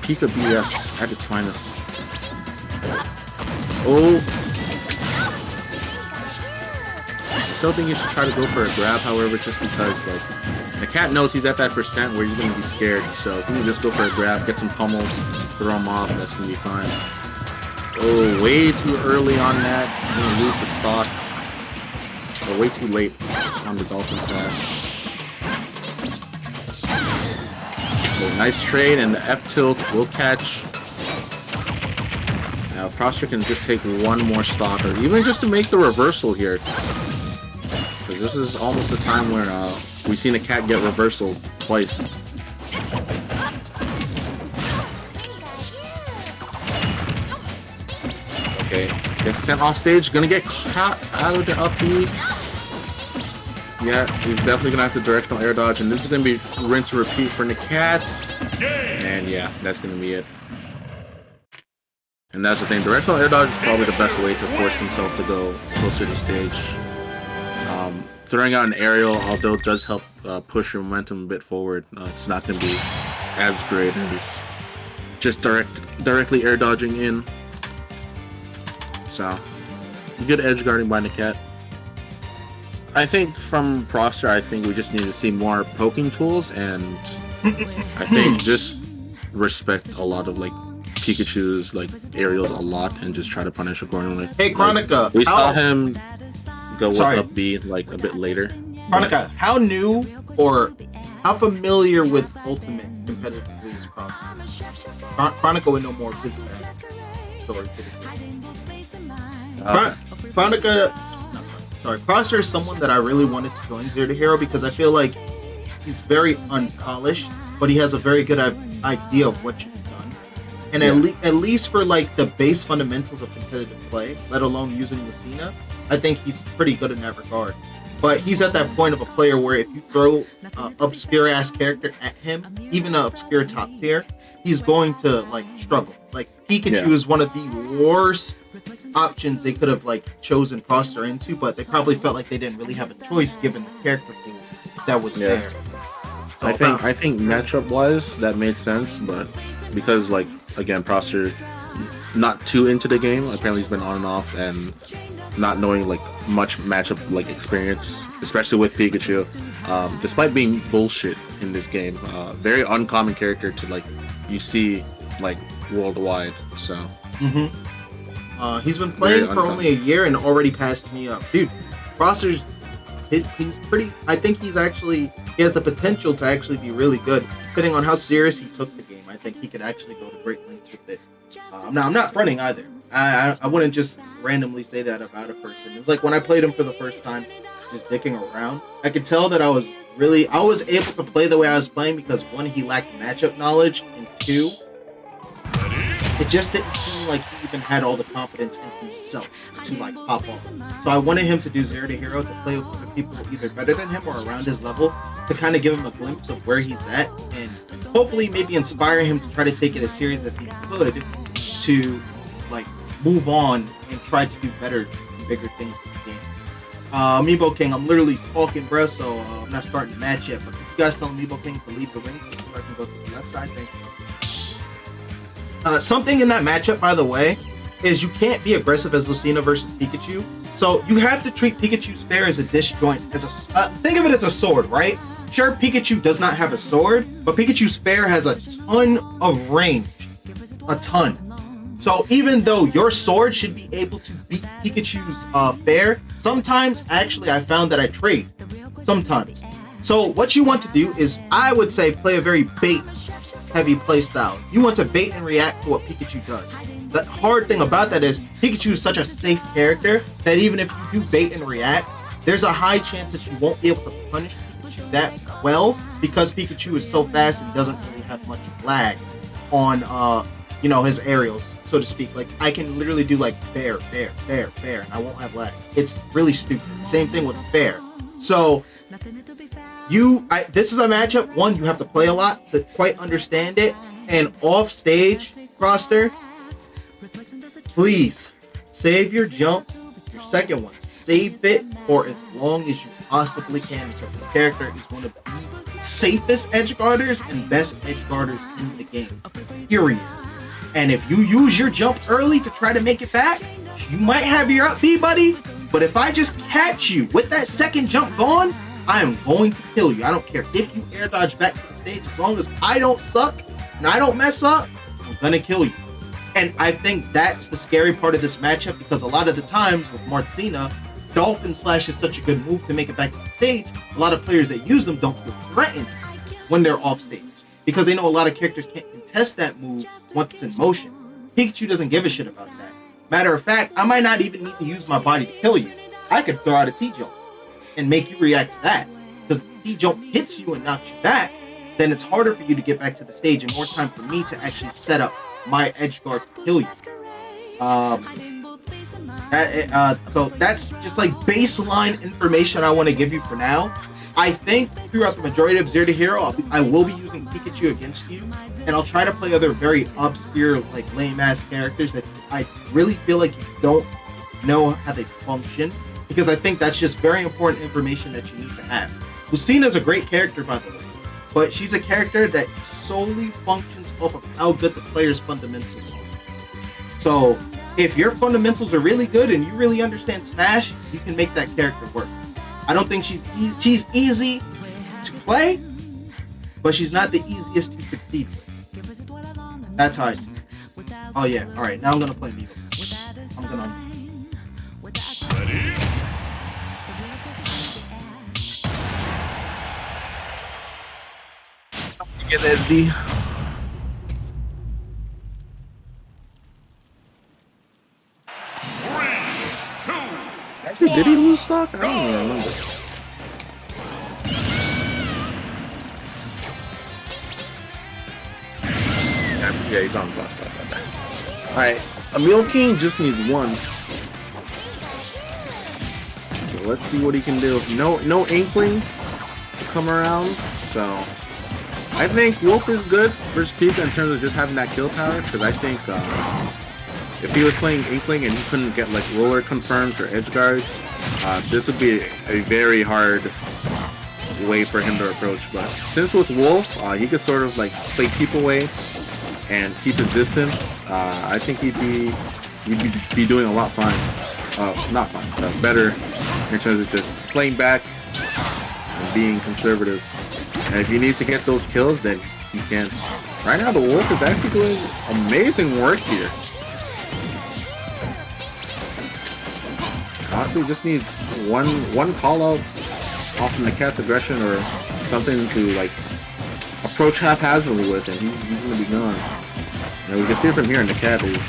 Pika BS at its finest. Oh. I still think you should try to go for a grab, however, just because like NAKAT knows he's at that percent where he's going to be scared. So if you can just go for a grab, get some pummels, throw him off, that's going to be fine. Oh, way too early on that. I'm going to lose the stock. Or way too late on the Dolphin slash. So nice trade, and the F tilt will catch. Now Proster can just take one more stock, or even just to make the reversal here. Because this is almost the time where we see NAKAT get reversal twice. Okay, gets sent off stage, gonna get caught out of the up B. Yeah, he's definitely gonna have to directional air dodge, and this is gonna be rinse and repeat for NAKAT. And yeah, that's gonna be it. And that's the thing, directional air dodge is probably the best way to force himself to go closer to stage. Throwing out an aerial, although it does help push your momentum a bit forward, it's not gonna be as great as just directly air dodging in. So, good edge guarding by NAKAT. I think from Proster, I think we just need to see more poking tools, and I think just respect a lot of like Pikachu's like aerials a lot, and just try to punish accordingly. Hey, Chronica, like, we saw him go with up B like a bit later. Chronica, how new or how familiar with Ultimate competitively is Proster? Chronica would know more of his story to the game. Proster is someone that I really wanted to join Zero to Hero because I feel like he's very unpolished, but he has a very good idea of what should be done. And at least for like the base fundamentals of competitive play, let alone using Lucina, I think he's pretty good in that regard. But he's at that point of a player where if you throw an obscure ass character at him, even an obscure top tier, he's going to like struggle. Like Pikachu is one of the worst options they could have like chosen Proster into, but they probably felt like they didn't really have a choice given the character pool that was there. So I think matchup wise that made sense, but because like again Proster not too into the game, apparently he's been on and off, and not knowing like much matchup like experience, especially with Pikachu, despite being bullshit in this game, very uncommon character to like you see like worldwide. So he's been playing for only a year and already passed me up, dude. Proster's he's pretty. I think he has the potential to actually be really good, depending on how serious he took the game. I think he could actually go to great lengths with it. Now I'm not fronting either. I wouldn't just randomly say that about a person. It's like when I played him for the first time, just dicking around. I could tell that I was able to play the way I was playing because one, he lacked matchup knowledge, and two, it just didn't seem like he even had all the confidence in himself to like pop off. So I wanted him to do Zero to Hero, to play with other people either better than him or around his level, to kind of give him a glimpse of where he's at, and hopefully maybe inspire him to try to take it as serious as he could to like move on and try to do better and bigger things in the game. Amiibo King, I'm literally talking, bro, so I'm not starting the match yet, but if you guys tell Amiibo King to leave the ring, so I can go to the left side, thank you. Something in that matchup, by the way, is you can't be aggressive as Lucina versus Pikachu. So you have to treat Pikachu's fair as a disjoint. Think of it as a sword, right? Sure, Pikachu does not have a sword, but Pikachu's fair has a ton of range. A ton. So even though your sword should be able to beat Pikachu's fair, sometimes, actually, I found that I trade. Sometimes. So what you want to do is, I would say, play a very bait heavy playstyle. You want to bait and react to what Pikachu does. The hard thing about that is Pikachu is such a safe character that even if you do bait and react, there's a high chance that you won't be able to punish Pikachu that well because Pikachu is so fast and doesn't really have much lag on his aerials, so to speak. Like I can literally do like fair, and I won't have lag. It's really stupid. Same thing with fair. So this is a matchup. One, you have to play a lot to quite understand it. And off stage, Proster, please save your jump, your second one. Save it for as long as you possibly can, because this character is one of the safest edge guarders and best edge guarders in the game. Period. And if you use your jump early to try to make it back, you might have your up B, buddy. But if I just catch you with that second jump gone, I am going to kill you. I don't care if you air dodge back to the stage. As long as I don't suck and I don't mess up, I'm gonna kill you. And I think that's the scary part of this matchup, because a lot of the times with Martina, Dolphin Slash is such a good move to make it back to the stage. A lot of players that use them don't feel threatened when they're off stage, because they know a lot of characters can't contest that move once it's in motion. Pikachu doesn't give a shit about that. Matter of fact, I might not even need to use my body to kill you. I could throw out a T-Jump and make you react to that, because T-Jump hits you and knocks you back, then it's harder for you to get back to the stage and more time for me to actually set up my edge guard to kill you. So that's just like baseline information I want to give you for now. I think throughout the majority of Zero to Hero, I will be using Pikachu against you, and I'll try to play other very obscure, like lame-ass characters that I really feel like you don't know how they function, because I think that's just very important information that you need to have. Lucina's a great character, by the way, but she's a character that solely functions off of how good the player's fundamentals are. So if your fundamentals are really good and you really understand Smash, you can make that character work. I don't think she's easy to play, but she's not the easiest to succeed with. That's how I see it. Oh yeah, alright, now I'm gonna play Mew. I'm gonna... Get the SD. Actually, did he lose stock? I don't even remember. Yeah, he's on last stock. Alright, Emil King just needs one. So let's see what he can do. No Inkling to come around, so I think Wolf is good versus Pika in terms of just having that kill power, because I think if he was playing Inkling and he couldn't get like roller confirms or edge guards, this would be a very hard way for him to approach. But since with Wolf, he could sort of like play keep away and keep his distance, I think he'd be doing a lot fine. Not fine, better in terms of just playing back and being conservative. And if he needs to get those kills, then he can. Right now, the Wolf is actually doing amazing work here. Honestly, just needs one call out off from NAKAT's aggression or something to like approach haphazardly with, and he's gonna be gone. And we can see from here, NAKAT is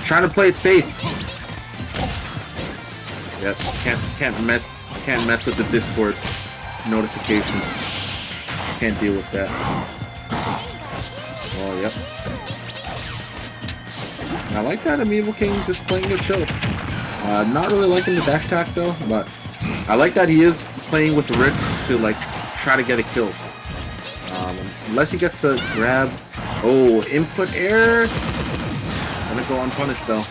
trying to play it safe. Yes, can't mess with the Discord notification. Can't deal with that. Oh, yep. I like that Amiibo King's just playing it chill. Not really liking the dash attack though, but I like that he is playing with the risk to like try to get a kill. Unless he gets a grab. Oh, input error. Gonna go unpunished though.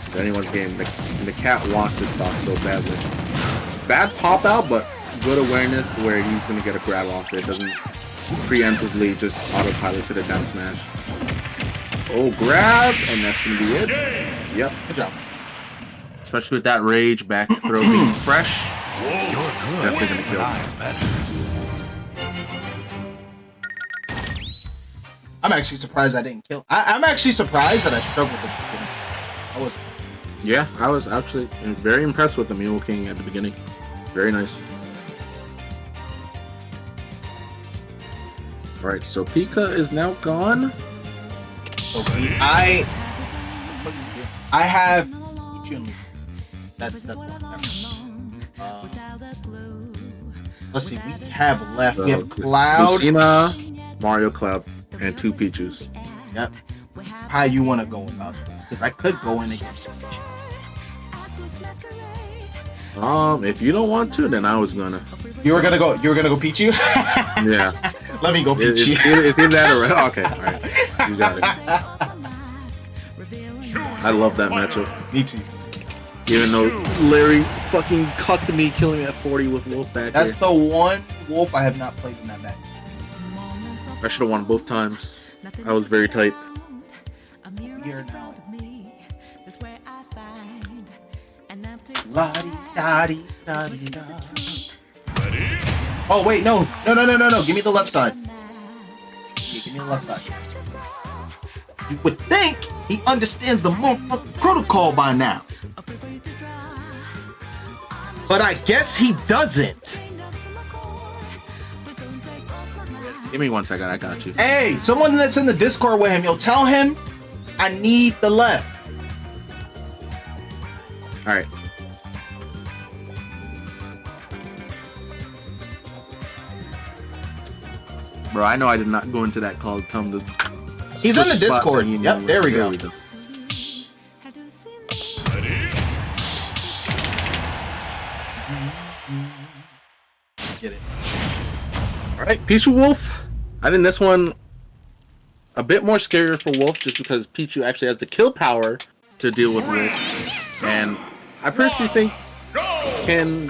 It's anyone's game. The cat wants this stock so badly. Bad pop out, but good awareness where he's gonna get a grab off it. Doesn't preemptively just autopilot to the down smash. Oh, grab, and that's gonna be it. Yep. Good job. Especially with that rage back throw being fresh. You're good. Definitely gonna kill. I'm better. I'm actually surprised I didn't kill. I'm actually surprised that I struggled with the beginning. I was. Yeah, I was actually very impressed with the Mule King at the beginning. Very nice. Alright, so Pika is now gone. Okay. I have Pichu. That's one. Let's see. We have left. We have Cloud, Lucina, Mario Club, and 2 Pichus. Yep. How you want to go about this? Because I could go in against Pichu. If you don't want to, then I was gonna. You were gonna go Pichu? Yeah. Let me go Pichu. It's in that already. Okay, alright. You got it. I love that matchup. Me too. Even though Larry fucking cucked me, killing me at 40 with Wolf back That's here. the one Wolf I have not played in that match. I should have won both times. I was very tight. Here now. La-di-da-di-da-di-da. Oh wait, no. Give me the left side. Yeah, give me the left side. You would think he understands the motherfucking protocol by now. But I guess he doesn't. Give me 1 second, I got you. Hey, someone that's in the Discord with him, you'll tell him I need the left. Alright. Bro, I know I did not go into that call to tell him to... He's in the Discord. Yep, there we go. Get it. Alright, Pichu Wolf. I think this one a bit more scarier for Wolf just because Pichu actually has the kill power to deal with Wolf. And I personally think Ken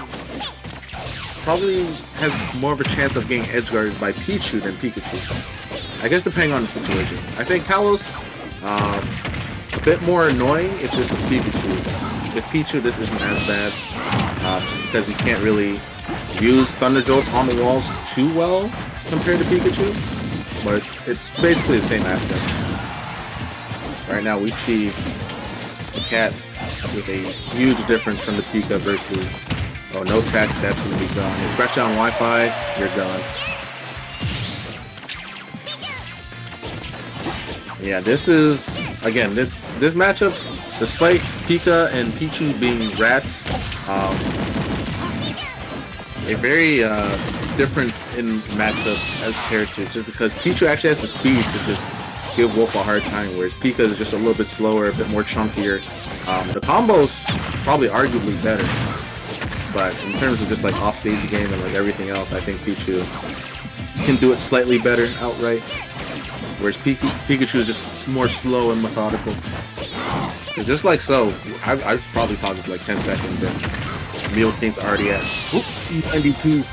probably has more of a chance of getting edge guarded by Pichu than Pikachu. I guess depending on the situation. I think Kalos a bit more annoying if this was Pikachu. With Pichu, this isn't as bad just because he can't really use Thunder Jolts on the walls too well compared to Pikachu, but it's basically the same aspect. Right now we see the cat with a huge difference from the Pika versus, oh, no tech, that's going to be gone. Especially on Wi-Fi, you're done. Yeah, this is, again, this matchup, despite Pika and Pichu being rats, a very difference in matchups as characters, just because Pichu actually has the speed to just give Wolf a hard time, whereas Pika is just a little bit slower, a bit more chunkier. The combo's probably arguably better, but in terms of just like off-stage game and like everything else, I think Pichu can do it slightly better outright, whereas Pikachu is just more slow and methodical. So just like so, I've probably talked for like 10 seconds and Meal King's already at, oops, 92.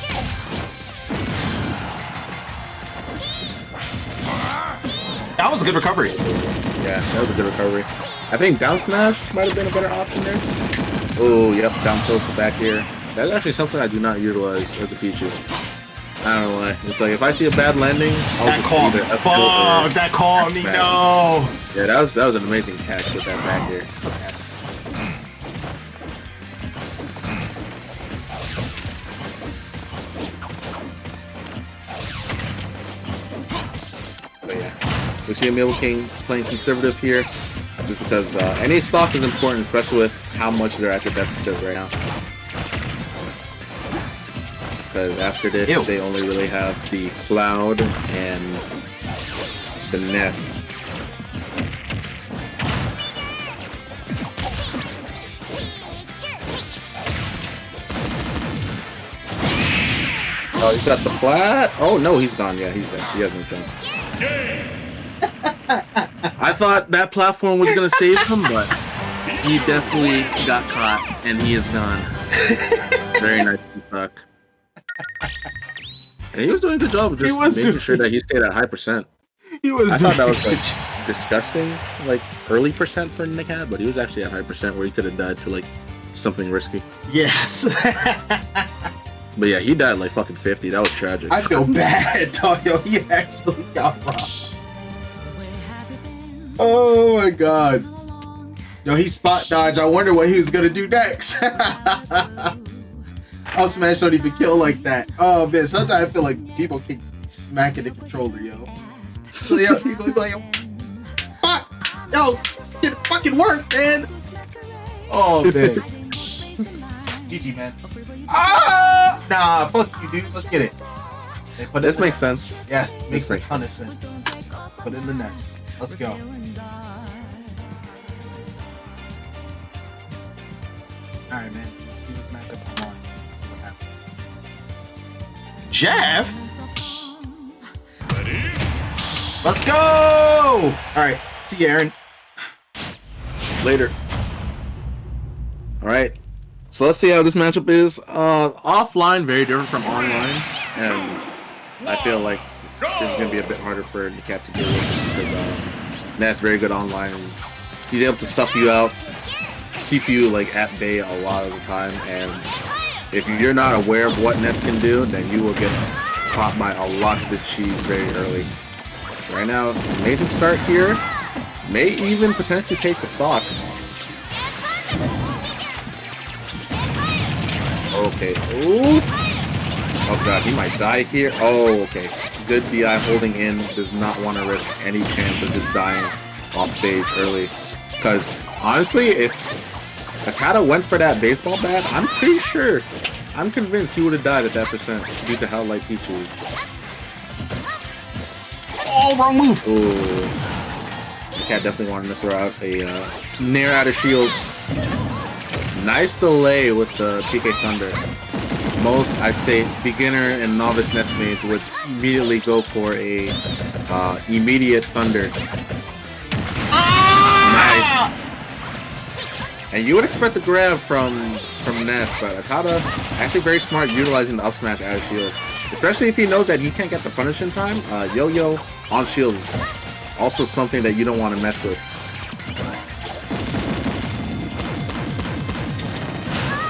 That was a good recovery. Yeah, that was a good recovery. I think down smash might have been a better option there. Oh, yep, down tilt back here. That's actually something I do not utilize as a Pichu. I don't know why. It's like if I see a bad landing, I'll that just call either me. Fuck, that call me. No. Yeah, that was an amazing catch with that back here. But yeah, we see Emil King playing conservative here, just because any stock is important, especially with how much they're at the deficit right now. Because after this, they only really have the Cloud and the Ness. Oh, he's got the flat. Oh no, he's gone. Yeah, he's dead. He has no jump. I thought that platform was gonna save him, but he definitely got caught, and he is gone. Very nice fuck. And he was doing a good job of just making sure that he stayed at high percent. He was. I thought that was like disgusting, like early percent for NAKAT, but he was actually at high percent where he could have died to like something risky. Yes. But yeah, he died like fucking 50. That was tragic. I feel bad, dog. Yo, he actually got robbed. Oh my god. Yo, he spot dodged. I wonder what he was gonna do next. I'll smash don't even kill like that. Oh man, sometimes I feel like people keep smacking the controller, yo. So, yo, people be like, fuck, yo, get fucking work, man. Oh man. GG, man. Ah, nah, fuck you, dude. Let's get it. This makes sense. Yes, makes a ton of sense. Put it in the nest. Let's go. Alright, man. Jeff? Let's go! Alright, see you, Aaron. Later. Alright. So let's see how this matchup is. Offline, very different from online. And I feel like this is going to be a bit harder for NAKAT to deal with because Ness very good online. And he's able to stuff you out, keep you like at bay a lot of the time, and if you're not aware of what Ness can do, then you will get caught by a lot of this cheese very early. Right now, amazing start here. May even potentially take the stock. Okay. Ooh. Oh god, he might die here. Oh, okay. Good DI holding in. Does not want to risk any chance of just dying off stage early. Because honestly, if Akata went for that baseball bat, I'm pretty sure, I'm convinced he would have died at that percent due to how light Pichu is. Oh, wrong move. Ooh. The cat definitely wanted to throw out a nair out of shield. Nice delay with the PK Thunder. Most, I'd say, beginner and novice Nest mates would immediately go for a immediate Thunder. Nice. And you would expect the grab from Nest, but Atada actually very smart utilizing the up smash out of shield. Especially if he knows that he can't get the punish in time. Yo-Yo on shield is also something that you don't want to mess with.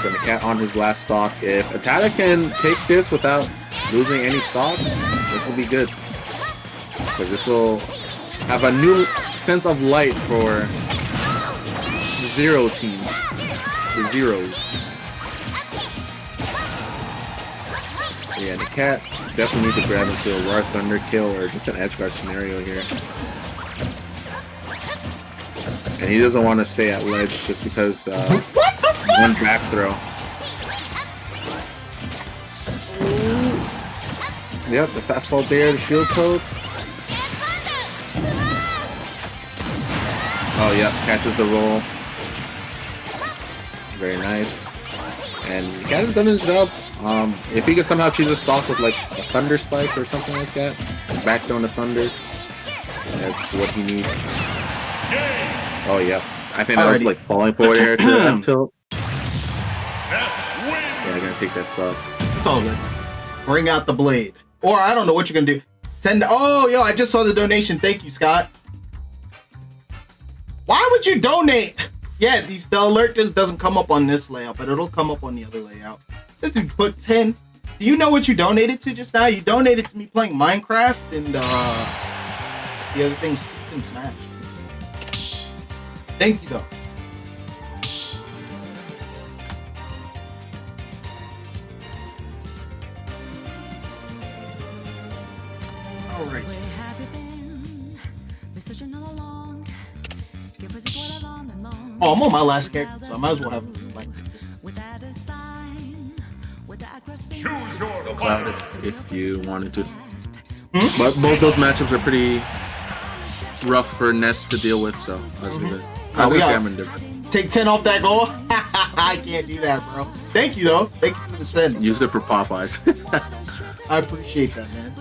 So NAKAT on his last stock. If Atada can take this without losing any stock, this will be good. Because this will have a new sense of light for the Zero team. The Zeros. Yeah, NAKAT definitely needs to grab into a Roar Thunder kill or just an edge guard scenario here. And he doesn't want to stay at ledge just because one back throw. Yep, the fastball there, the shield code. Oh, yep, catches the roll. Very nice. And NAKAT has done his job. If he could somehow choose a stock with like a Thunder Spike or something like that, back throw into Thunder, that's what he needs. Oh, yeah. I think that was like falling forward air to the tilt. Yeah, I'm gonna take that stock. It's all good. Bring out the blade. Or I don't know what you're gonna do. Oh, yo, I just saw the donation. Thank you, Scott. Why would you donate? Yeah, the alert just doesn't come up on this layout, but it'll come up on the other layout. This dude put 10. Do you know what you donated to just now? You donated to me playing Minecraft and what's the other thing? Sleep and Smash. Thank you, though. All right. Oh, I'm on my last character, so I might as well have him selected. Choose your Cloud fighter. if you wanted to. But both those matchups are pretty rough for Nest to deal with, so I was gonna take 10 off that goal. I can't do that, bro. Thank you, though. Thank you for the 10. Use it for Popeyes. I appreciate that, man.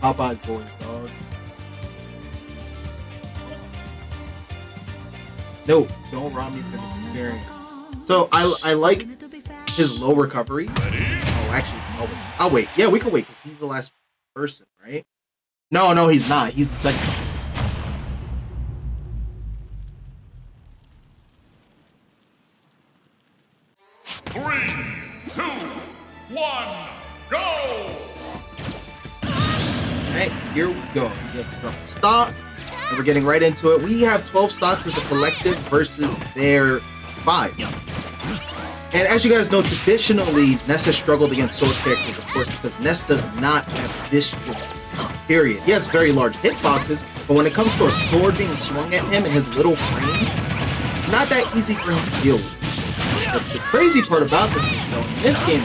Popeyes boys, dog. No, don't rob me for the experience. So I like his low recovery. Oh, actually, no. I'll wait. Yeah, we can wait because he's the last person, right? No, he's not. He's the second. 3, 2, 1, go! Alright, here we go. He has to drop the stock. And we're getting right into it. We have 12 stocks as a collective versus their 5. And as you guys know, traditionally, Ness has struggled against sword characters, of course, because Ness does not have vicious, period. He has very large hitboxes, but when it comes to a sword being swung at him in his little frame, it's not that easy for him to deal with. But the crazy part about this is, though, in this game,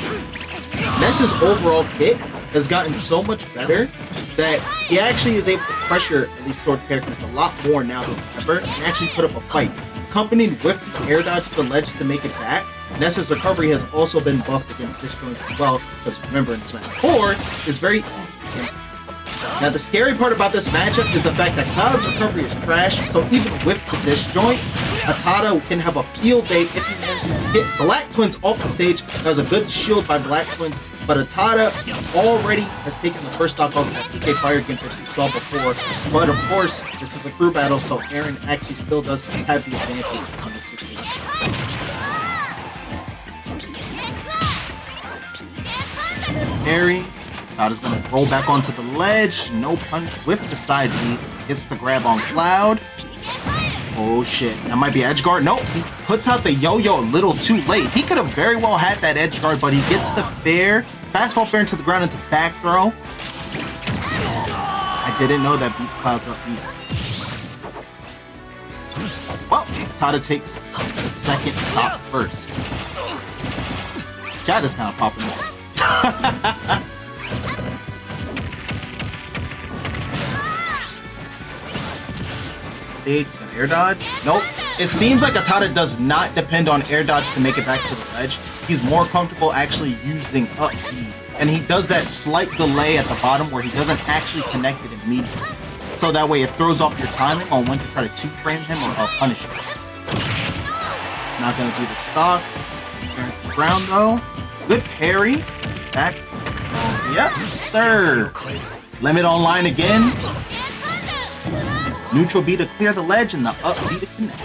Ness's overall kit has gotten so much better that he actually is able to pressure at least sword characters a lot more now than ever and actually put up a fight. Accompanied with the air dodge to the ledge to make it back, Ness's recovery has also been buffed against disjoints as well, because remember in Smash 4, it's very easy to get. Now the scary part about this matchup is the fact that Cloud's recovery is trash, so even with the disjoint, Atada can have a field day if he manages to get Blacktwinz off the stage. That was a good shield by Blacktwinz, but Atada already has taken the first stock off that PK Fire Gimp that you saw before. But of course, this is a crew battle, so Aaron actually still does have the advantage in this situation. Harry, Cloud is going to roll back onto the ledge. No punish with the side B. Gets the grab on Cloud. Oh shit, that might be edge guard. Nope, he puts out the yo-yo a little too late. He could have very well had that edge guard, but he gets the fair. Fastball fair into the ground into back throw. I didn't know that beats Cloud's up either. Well, Tada takes the second stop first. Chad is kind of popping up. Stage, he's gonna air dodge. Nope. It seems like Atada does not depend on air dodge to make it back to the ledge. He's more comfortable actually using up B. And he does that slight delay at the bottom where he doesn't actually connect it immediately. So that way it throws off your timing on when to try to two-frame him or punish him. It's not going to do the stock. Turn to the ground though. Good parry. Back. Yes, sir. Limit online again. Neutral B to clear the ledge and the up B to connect.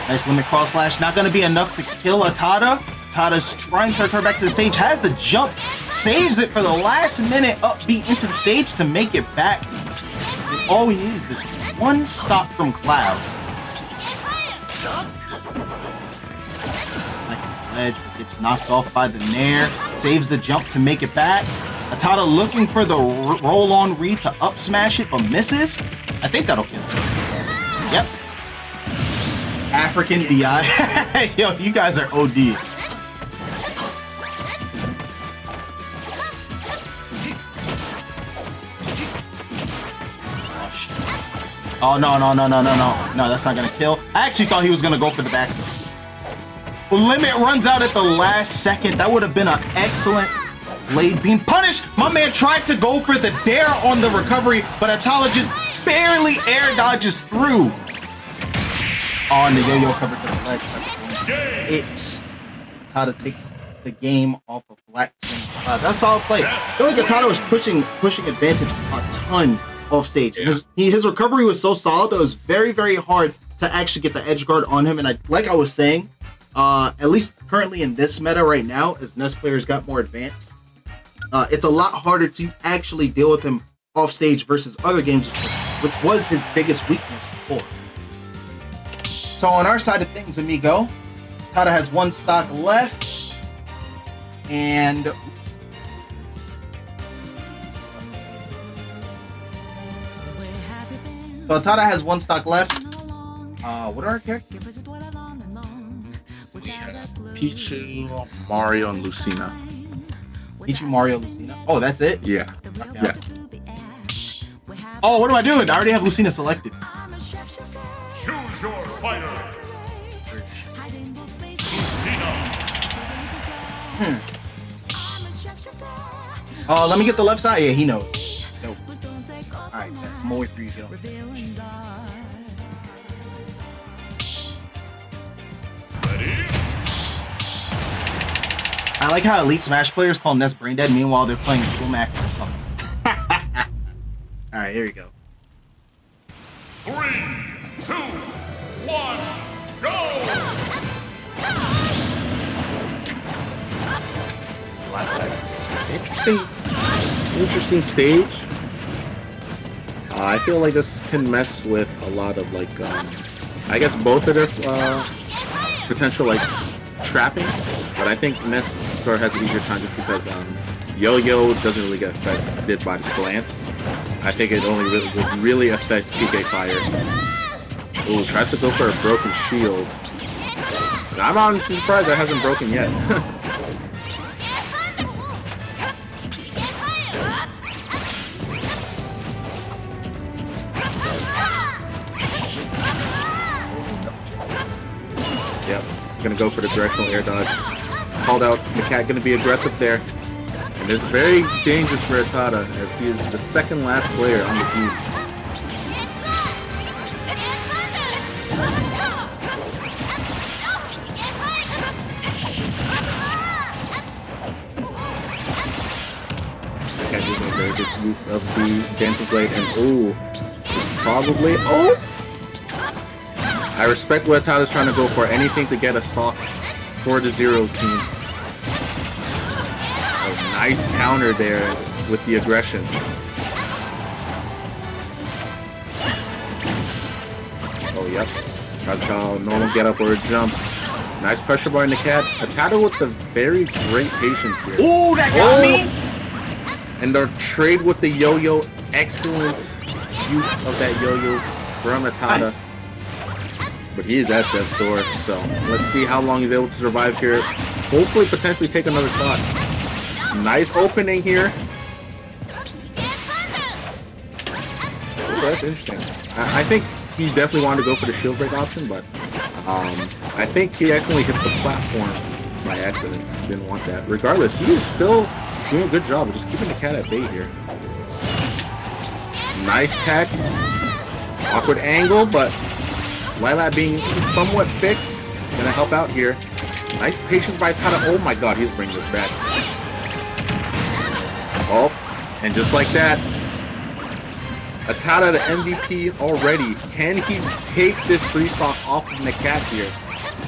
Nice limit cross slash. Not going to be enough to kill Atada. Atada's trying to return back to the stage. Has the jump. Saves it for the last minute. Up B into the stage to make it back. And all we need is this one stop from Cloud. Ledge, but gets knocked off by the Nair. Saves the jump to make it back. Atada looking for the roll-on read to up smash it, but misses. I think that'll kill him. Yep. African DI. Yo, you guys are OD. Oh, shit. Oh, no. No, that's not gonna kill. I actually thought he was gonna go for the back. Limit runs out at the last second. That would have been an excellent blade beam punish. My man tried to go for the dare on the recovery, but Atada just barely air dodges through. Oh, and the yo-yo covered to the ledge. It's Atada takes the game off of Blacktwinz. That's solid play. I feel like Atada was pushing advantage a ton off stage. His recovery was so solid that it was very, very hard to actually get the edge guard on him. And like I was saying, at least currently in this meta right now, as NES players got more advanced, it's a lot harder to actually deal with him off stage versus other games, which was his biggest weakness before. So on our side of things, amigo, Atada has one stock left, and so Atada has one stock left. What are our characters? We have Pichu, Mario, and Lucina. Pichu, Mario, Lucina. Oh, that's it? Yeah. Okay. Yeah. Oh, what am I doing? I already have Lucina selected. Choose your fighter. Oh, let me get the left side. Yeah, he knows. Nope. Alright, I'm gonna wait for you to get on. I like how Elite Smash players call Ness brain dead, meanwhile they're playing Fullmac or something. Alright, here we go. 3, 2, 1, go! Interesting stage. I feel like this can mess with a lot of like, I guess both of their potential like trapping, but I think Ness sort of has an easier time just because Yo-Yo doesn't really get affected by the slants. I think it only would really affect PK Fire. Ooh, tries to go for a broken shield. And I'm honestly surprised that hasn't broken yet. Yep, gonna go for the directional air dodge. Called out, NAKAT gonna be aggressive there. And it's very dangerous for Atada, as he is the second last player on the team. NAKAT using a very good use of the Dancing Blade, and ooh, probably, oh! I respect what Atada's trying to go for, anything to get a stock for the Zeroes team. Nice counter there with the aggression. Oh, yep. Tries to call normal get up or a jump. Nice pressure by NAKAT. Atada with the very great patience here. Ooh, that got me! And the trade with the yo-yo. Excellent use of that yo-yo from Atada. Nice. But he is at death's door, so let's see how long he's able to survive here. hopefully potentially take another stock. Nice opening here. Oh, that's interesting. I think he definitely wanted to go for the shield break option, but I think he accidentally hit the platform by accident. Didn't want that. Regardless, he is still doing a good job of just keeping the cat at bay here. Nice tech. Awkward angle, but Lilat being somewhat fixed. Gonna help out here. Nice patience by Tada. Oh my god, he's bringing this back. Oh, and just like that, Atada, the MVP already. Can he take this 3-stock off of NAKAT here?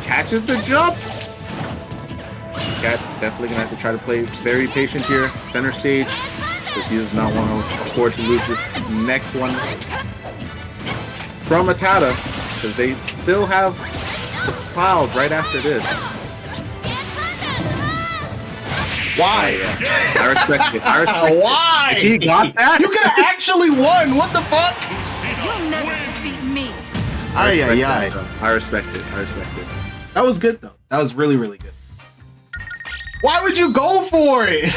Catches the jump. NAKAT definitely gonna have to try to play very patient here. Center stage, because he does not want to, of course, lose this next one from Atada, because they still have the cloud right after this. Why? I respect it. I respect it. Why? If he got that? You could have actually won. What the fuck? You'll never defeat me. I respect it. I respect it. That was good though. That was really, really good. Why would you go for it?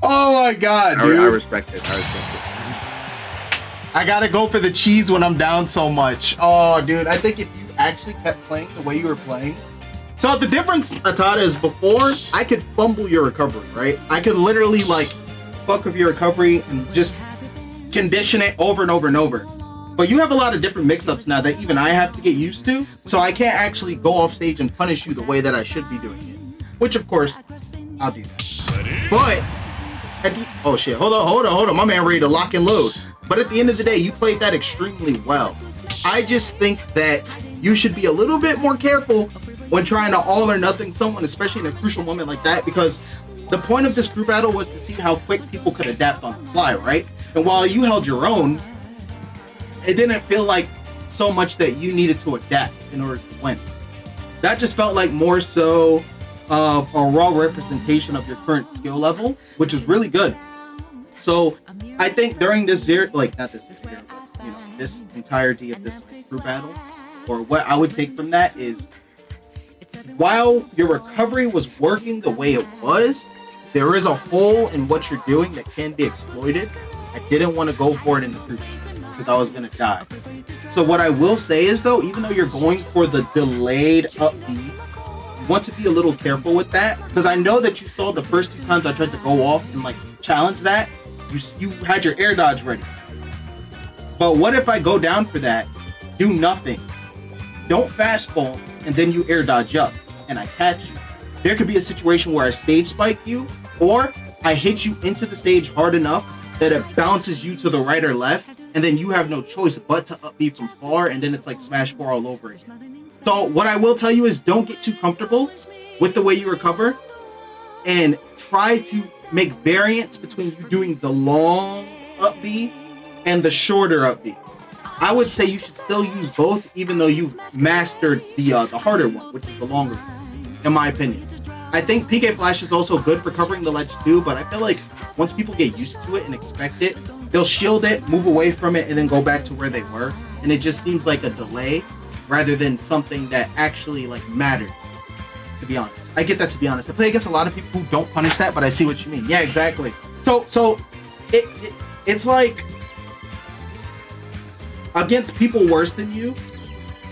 Oh my god, dude. I respect it. I respect it. I gotta go for the cheese when I'm down so much. Oh, dude, I think if you actually kept playing the way you were playing. So the difference, Atada, is before I could fumble your recovery, right? I could literally like fuck with your recovery and just condition it over and over and over. But you have a lot of different mix-ups now that even I have to get used to. So I can't actually go off stage and punish you the way that I should be doing it. Which of course, I'll do that. But at the, oh shit, hold on. My man ready to lock and load. But at the end of the day, you played that extremely well. I just think that you should be a little bit more careful when trying to all or nothing someone, especially in a crucial moment like that, because the point of this group battle was to see how quick people could adapt on the fly, right? And while you held your own, it didn't feel like so much that you needed to adapt in order to win. That just felt like more so a raw representation of your current skill level, which is really good. So I think during this year, like not this year, but you know, this entirety of this like, group battle, or what I would take from that is, while your recovery was working the way it was, there is a hole in what you're doing that can be exploited. I didn't want to go for it in the group because I was gonna die. So what I will say is though, even though you're going for the delayed up B, you want to be a little careful with that, because I know that you saw the first 2 times I tried to go off and like challenge that, you had your air dodge ready. But what if I go down for that, do nothing, don't fast fall, and then you air dodge up and I catch you? There could be a situation where I stage spike you, or I hit you into the stage hard enough that it bounces you to the right or left, and then you have no choice but to up B from far, and then it's like Smash 4 all over again. So what I will tell you is don't get too comfortable with the way you recover, and try to make variants between you doing the long up B and the shorter up B. I would say you should still use both, even though you've mastered the harder one, which is the longer one, in my opinion. I think PK Flash is also good for covering the ledge too, but I feel like once people get used to it and expect it, they'll shield it, move away from it, and then go back to where they were. And it just seems like a delay rather than something that actually like matters, to be honest. I get that, to be honest. I play against a lot of people who don't punish that, but I see what you mean. Yeah, exactly. So it's like against people worse than you,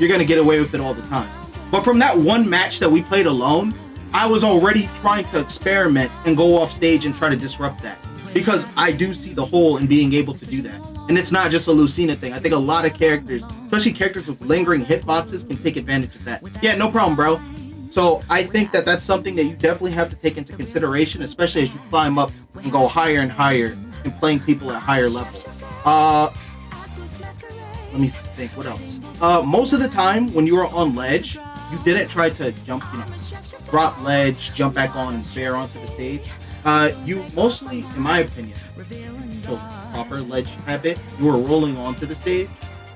you're gonna get away with it all the time. But from that one match that we played alone, I was already trying to experiment and go off stage and try to disrupt that, because I do see the hole in being able to do that. And it's not just a Lucina thing. I think a lot of characters, especially characters with lingering hitboxes, can take advantage of that. Yeah, no problem, bro. So I think that that's something that you definitely have to take into consideration, especially as you climb up and go higher and higher and playing people at higher levels. Let me think, what else? Most of the time when you were on ledge, you didn't try to jump, drop ledge, jump back on, and bear onto the stage. You mostly, in my opinion, chose proper ledge habit. You were rolling onto the stage,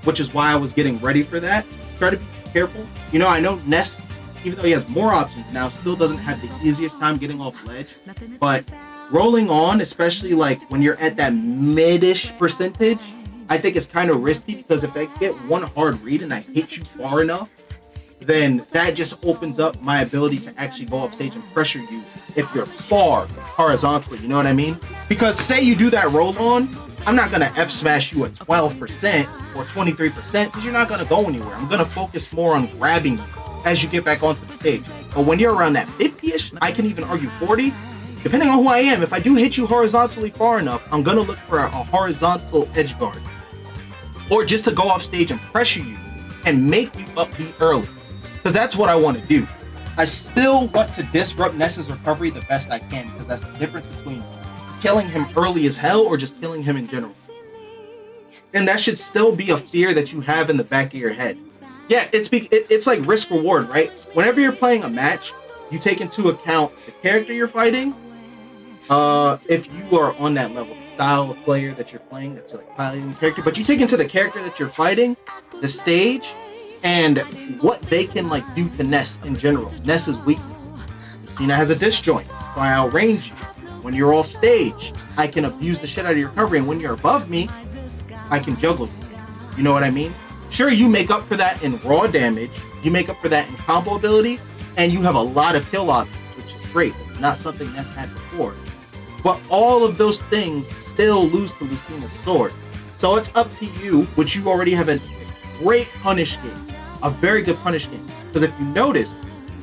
which is why I was getting ready for that. Try to be careful. I know Ness, even though he has more options now, still doesn't have the easiest time getting off ledge. But rolling on, especially like when you're at that mid-ish percentage, I think it's kind of risky, because if I get one hard read and I hit you far enough, then that just opens up my ability to actually go off stage and pressure you if you're far horizontally, you know what I mean? Because say you do that roll on, I'm not gonna F smash you at 12% or 23% because you're not gonna go anywhere. I'm gonna focus more on grabbing you as you get back onto the stage. But when you're around that 50-ish, I can even argue 40, depending on who I am. If I do hit you horizontally far enough, I'm gonna look for a horizontal edge guard. Or just to go off stage and pressure you and make you upbeat early. Because that's what I want to do. I still want to disrupt Ness's recovery the best I can, because that's the difference between killing him early as hell or just killing him in general. And that should still be a fear that you have in the back of your head. Yeah, it's like risk reward, right? Whenever you're playing a match, you take into account the character you're fighting. If you are on that level, the style of player that you're playing, that's like piloting the character, but you take into the character that you're fighting, the stage, and what they can like do to Ness in general. Ness's weaknesses. Lucina has a disjoint, so I outrange you. When you're off stage, I can abuse the shit out of your recovery, and when you're above me, I can juggle you. You know what I mean? Sure, you make up for that in raw damage, you make up for that in combo ability, and you have a lot of kill options, which is great. It's not something Ness had before. But all of those things still lose to Lucina's sword. So it's up to you, which you already have a great punish game. A very good punish game. Because if you noticed,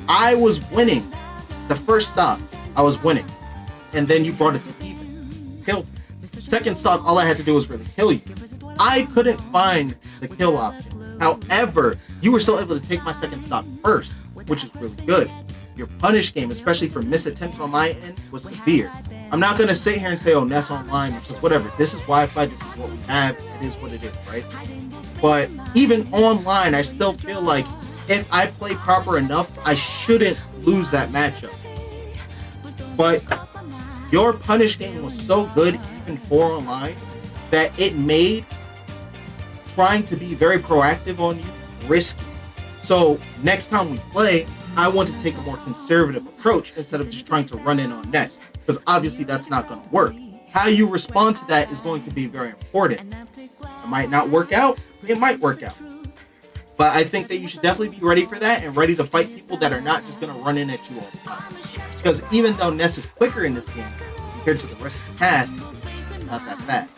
I was winning. The first stock, I was winning. And then you brought it to even. Killed me. Second stock, all I had to do was really kill you. I couldn't find the kill option. However, you were still able to take my second stock first, which is really good. Your punish game, especially for miss attempts on my end, was severe. I'm not going to sit here and say, oh, Ness online, because whatever. This is Wi-Fi. This is what we have. It is what it is, right? But even online, I still feel like if I play proper enough, I shouldn't lose that matchup. But your punish game was so good, even for online, that it made trying to be very proactive on you risky. So next time we play, I want to take a more conservative approach instead of just trying to run in on Ness, because obviously that's not going to work. How you respond to that is going to be very important. It might not work out, it might work out. But I think that you should definitely be ready for that and ready to fight people that are not just going to run in at you all the time. Because even though Ness is quicker in this game compared to the rest of the cast, not that fast.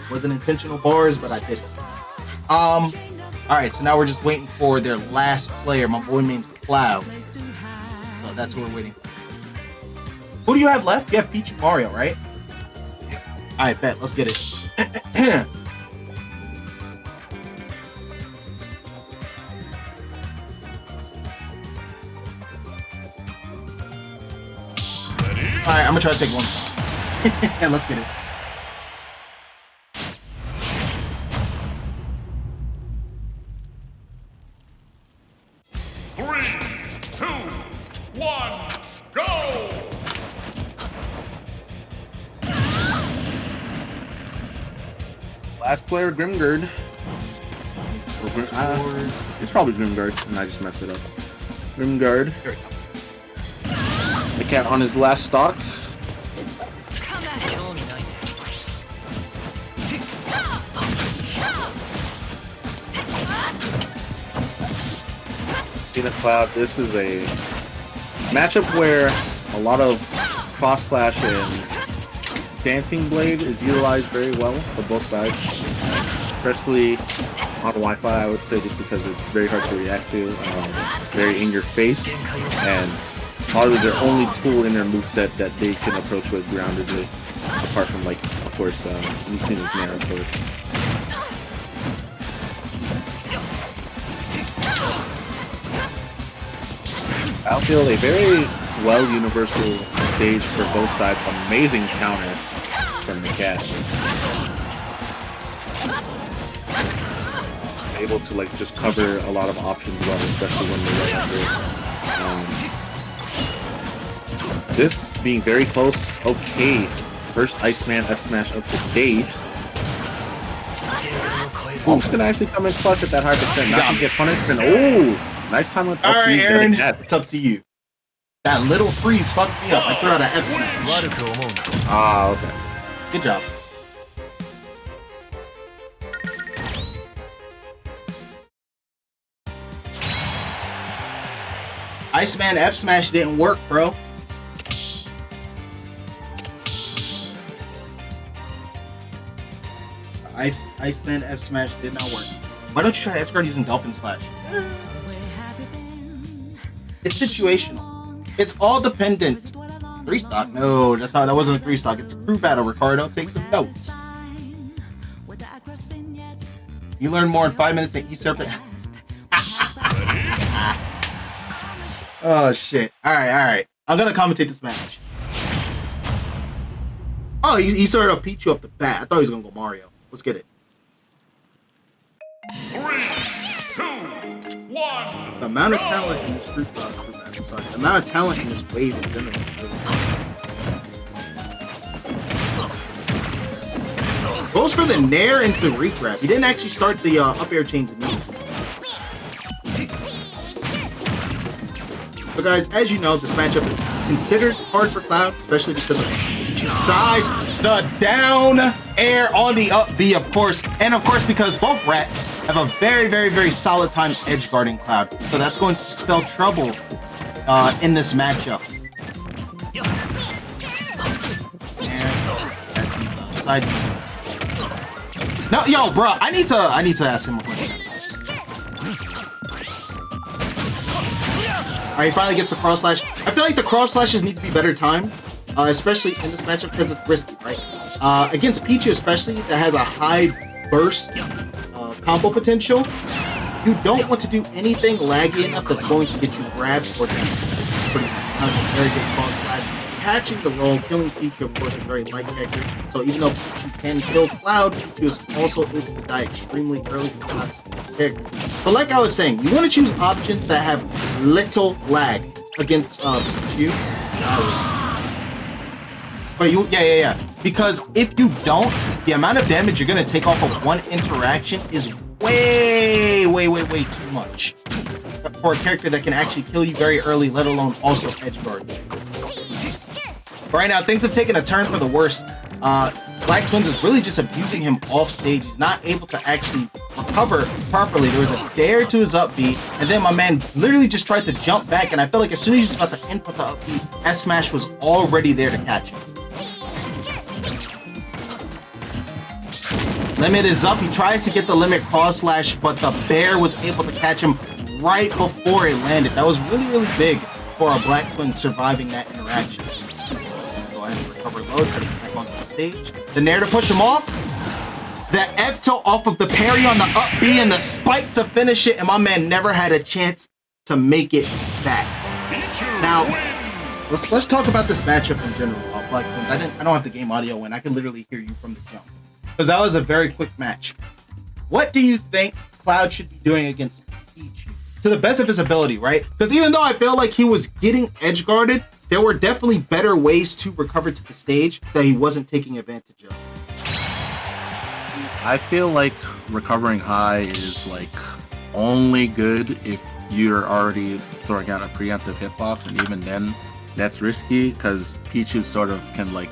Wasn't intentional bars, but I did it. Alright, so now we're just waiting for their last player. My boy means Cloud. So that's who we're waiting for. Who do you have left? You have Peach and Mario, right? Alright, bet. Let's get it. Alright, I'm gonna try to take one. And let's get it. Last player, Grimgard. It's probably Grimgard, and I just messed it up. Grimgard. The cat on his last stock. See the Cloud. This is a matchup where a lot of cross slash and Dancing Blade is utilized very well for both sides, especially on Wi-Fi. I would say just because it's very hard to react to, very in your face, and probably their only tool in their moveset that they can approach with groundedly, apart from like, of course, Lucina's Nair, of course. Outfield, a very well universal stage for both sides. Amazing counter from NAKAT. Able to like just cover a lot of options well, especially when they're right under. This being very close. Okay, first Iceman F smash of the day. Who's gonna actually come in clutch at that high percent? Not to get punished. And oh, nice time with. All right, Aaron, it's up to you. That little freeze fucked me up. I threw out an F smash. Ah, okay. Good job. Iceman F smash didn't work, bro. Iceman F smash did not work. Why don't you try edge guard using Dolphin Slash? It's situational. It's all dependent. 3 stock? No, that wasn't a 3 stock. It's a crew battle, Ricardo. Take some notes. You learn more in 5 minutes than E-Serpent. Oh, shit. Alright. I'm gonna commentate this match. Oh, he started off Pichu off the bat. I thought he was gonna go Mario. Let's get it. 3, 2, 1. The amount of talent in this group, the amount of talent in this wave in general. Goes for the nair into regrab. He didn't actually start the up air chains immediately. But guys, as you know, this matchup is considered hard for Cloud, especially because of size, the down air on the up B, of course, and of course because both rats have a very, very, very solid time edge guarding Cloud. So that's going to spell trouble in this matchup. And at these side. No, yo, bro, I need to ask him a question. Alright, he finally gets the cross slash. I feel like the cross slashes need to be better timed, especially in this matchup because it's risky, right? Against Pichu especially, that has a high burst combo potential, you don't want to do anything laggy enough that's going to get you grabbed or damaged. Pretty much a very good cross slash. Catching the roll, killing Pichu, of course, is very light character. So even though Pichu can kill Cloud, Pichu is also able to die extremely early for Cloud's character. But like I was saying, you want to choose options that have little lag against Pichu. But yeah. Because if you don't, the amount of damage you're gonna take off of one interaction is way too much for a character that can actually kill you very early, let alone also edge guard you. Right now, things have taken a turn for the worst. Blacktwinz is really just abusing him off stage. He's not able to actually recover properly. There was a dare to his up B, and then my man literally just tried to jump back, and I felt like as soon as he was about to input the up B, S smash was already there to catch him. Limit is up. He tries to get the limit cross slash, but the bear was able to catch him right before it landed. That was really big for a Blacktwinz surviving that interaction. Go ahead and recover low, try to get back onto the stage. The nair to push him off. The F tilt off of the parry on the up B and the spike to finish it, and my man never had a chance to make it back. Now, let's talk about this matchup in general. Blacktwinz. I don't have the game audio in. I can literally hear you from the jump. Because that was a very quick match. What do you think Cloud should be doing against Pichu? To the best of his ability, right? Because even though I feel like he was getting edge guarded, there were definitely better ways to recover to the stage that he wasn't taking advantage of. I feel like recovering high is like only good if you're already throwing out a preemptive hitbox, and even then that's risky because Pichu sort of can like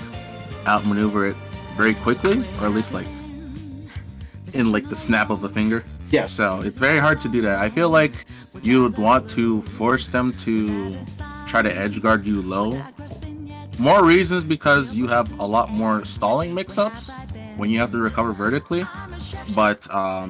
outmaneuver it very quickly, or at least like in like the snap of the finger. Yeah. So it's very hard to do that. I feel like you would want to force them to try to edge guard you low. More reasons because you have a lot more stalling mix-ups when you have to recover vertically. But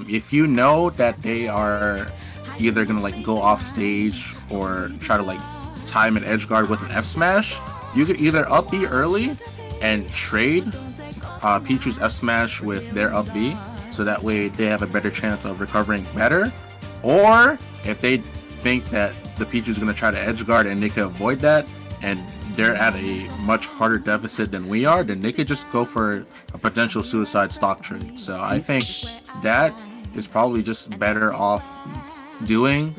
if you know that they are either gonna like go off stage or try to like time an edge guard with an F smash, you could either up B early and trade Pichu's F smash with their up B, so that way they have a better chance of recovering better. Or if they think that the Pichu's going to try to edge guard and they can avoid that, and they're at a much harder deficit than we are, then they could just go for a potential suicide stock trade. So I think that is probably just better off doing,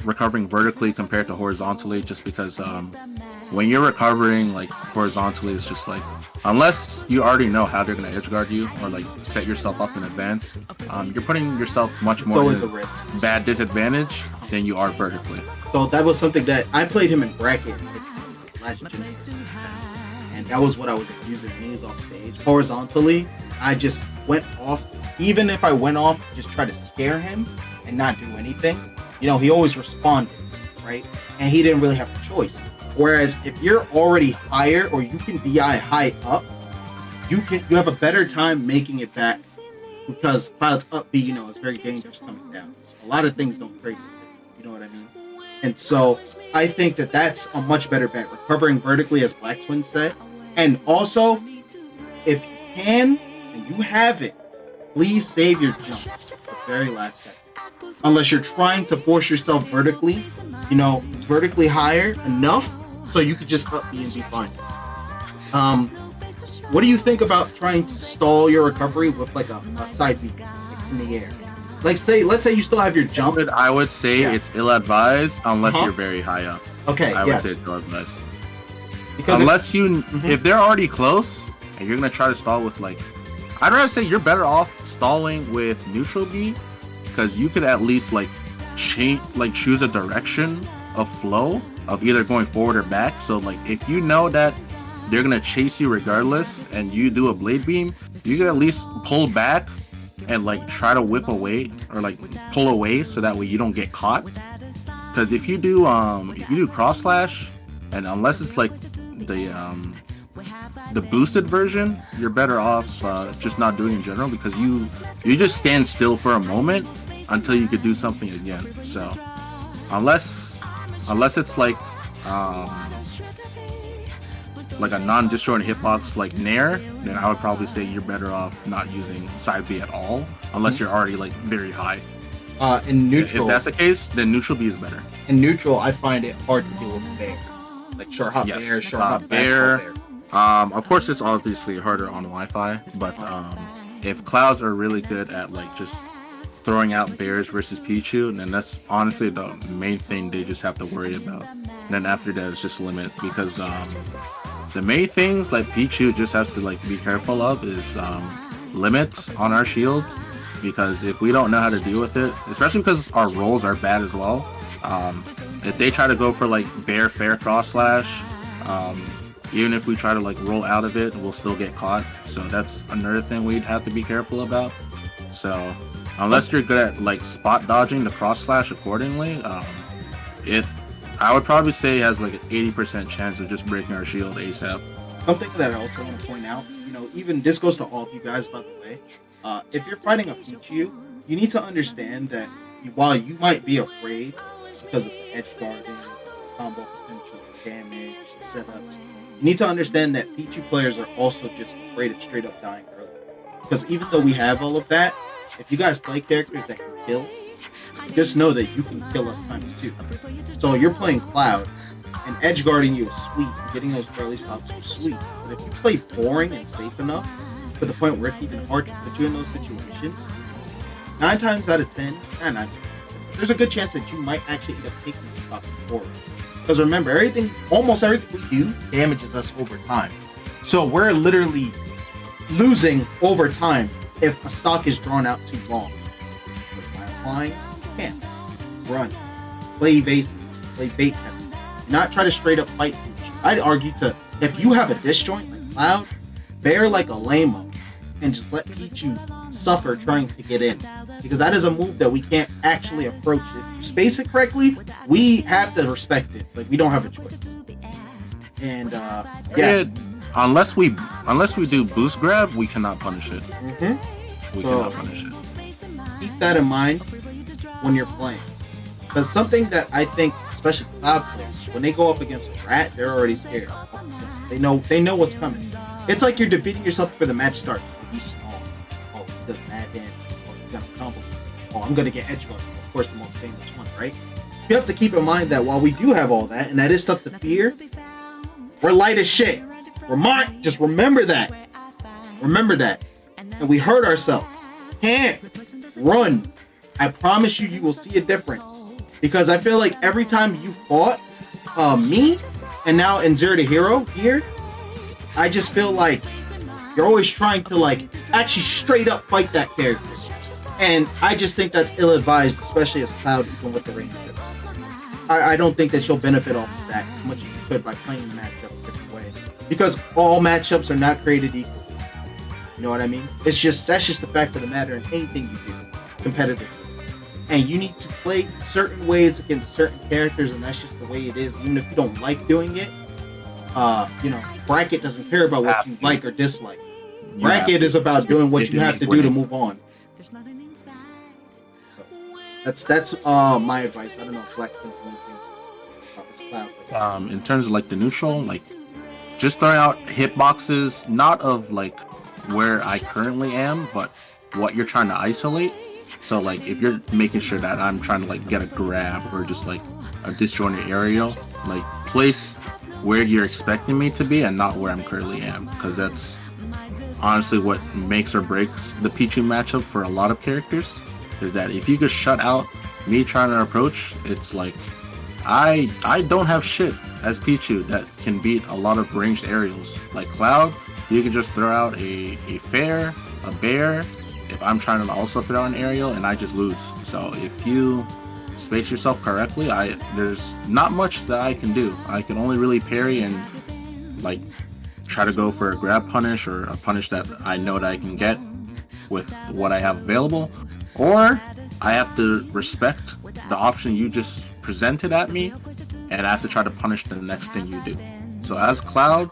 recovering vertically compared to horizontally, just because when you're recovering like horizontally, it's just like, unless you already know how they're going to edge guard you or like set yourself up in advance, you're putting yourself much more in a bad disadvantage than you are vertically. So that was something that I played him in bracket last year, and that was what I was using when he was off stage. Horizontally, I just went off. Even if I went off, just try to scare him and not do anything. You know, he always responded. right? And he didn't really have a choice. Whereas if you're already higher or you can DI high up, you have a better time making it back because Cloud's up B, is very dangerous coming down. A lot of things don't trade with it, you know what I mean? And so I think that that's a much better bet, recovering vertically, as Blacktwinz said. And also, if you can and you have it, please save your jump at the very last second. Unless you're trying to force yourself vertically, it's vertically higher enough so you could just up B and be fine. What do you think about trying to stall your recovery with like a side B in the air? Let's say you still have your jump. I would say it's ill-advised unless you're very high up. Okay, I would say it's ill-advised. Because unless if they're already close and you're gonna try to stall with I'd rather say you're better off stalling with neutral B, because you could at least choose a direction of flow of either going forward or back. So if you know that they're gonna chase you regardless and you do a blade beam, you can at least pull back and try to whip away or pull away so that way you don't get caught. Because if you do cross slash, and unless it's the boosted version, you're better off just not doing in general, because you just stand still for a moment until you could do something again. So unless it's a non-disjoint hitbox like Nair, then I would probably say you're better off not using side B at all, unless you're already very high. In neutral, if that's the case, then neutral B is better. In neutral, I find it hard to deal with Bear. Short hop Bear, short hop Bear. Of course, it's obviously harder on Wi-Fi, but if Clouds are really good at just throwing out Bears versus Pichu, then that's honestly the main thing they just have to worry about. And then after that, it's just limit, because the main things Pichu just has to be careful of is limits on our shield, because if we don't know how to deal with it, especially because our rolls are bad as well, if they try to go for Bear fair cross slash, even if we try to roll out of it, we'll still get caught. So that's another thing we'd have to be careful about. So unless you're good at spot dodging the cross slash accordingly, I would probably say it has an 80% chance of just breaking our shield ASAP. Something that I also want to point out, even this goes to all of you guys, by the way. If you're fighting a Pichu, you need to understand that while you might be afraid because of the edge guarding, combo potential, damage, setups, you need to understand that Pichu players are also just afraid of straight up dying early. Because even though we have all of that, if you guys play characters that can kill, just know that you can kill us times 2. So you're playing Cloud, and edge guarding you is sweet, and getting those early stops is sweet. But if you play boring and safe enough, to the point where it's even hard to put you in those situations, 9 times out of 10, there's a good chance that you might actually end up taking the stop forwards. Because remember, almost everything we do damages us over time. So we're literally losing over time if a stock is drawn out too long. But by applying, you can't. Run. Play evasive. Play bait heavy. Not try to straight up fight Pichu. I'd argue if you have a disjoint like Cloud, bear like a lame-o and just let Pichu suffer trying to get in. Because that is a move that we can't actually approach. If you space it correctly, we have to respect it. We don't have a choice. And unless we do boost grab, we cannot punish it. We cannot punish it. Keep that in mind when you're playing. Because something that I think, especially Cloud players, when they go up against a rat, they're already scared. They know what's coming. It's like you're defeating yourself before the match starts. He's small. Oh, he does mad damage. Oh, he's got a combo. Oh, I'm gonna get edge guard. Of course, the most famous one, right? You have to keep in mind that while we do have all that, and that is stuff to fear, we're light as shit. Just remember that. Remember that. And we hurt ourselves. Can't run. I promise you will see a difference. Because I feel like every time you fought me, and now in Zero to Hero here, I just feel like you're always trying to actually straight up fight that character. And I just think that's ill-advised, especially as Cloud, even with the range difference. I don't think that you'll benefit off of that as much as you could by playing the matchup a different way. Because all matchups are not created equal. You know what I mean? That's just the fact of the matter in anything you do competitively. and you need to play certain ways against certain characters, and that's just the way it is. Even if you don't like doing it, bracket doesn't care about what you like or dislike. Bracket is about doing what you have to do to move on. That's my advice. I don't know if Blacktwinz knows about this cloud. In terms of like the neutral, like just throwing out hitboxes, not of like where I currently am, but what you're trying to isolate. So like if you're making sure that I'm trying to like get a grab or just like a disjointed aerial, like place where you're expecting me to be and not where I'm currently am, because that's honestly what makes or breaks the Pichu matchup for a lot of characters. Is that if you could shut out me trying to approach, it's like I don't have shit as Pichu that can beat a lot of ranged aerials. Like Cloud, you can just throw out a fair, a bear, if I'm trying to also throw out an aerial, and I just lose. So if you space yourself correctly, there's not much that I can do. I can only really parry and like try to go for a grab punish or a punish that I know that I can get with what I have available. Or I have to respect the option you just presented at me, and I have to try to punish the next thing you do. So as Cloud,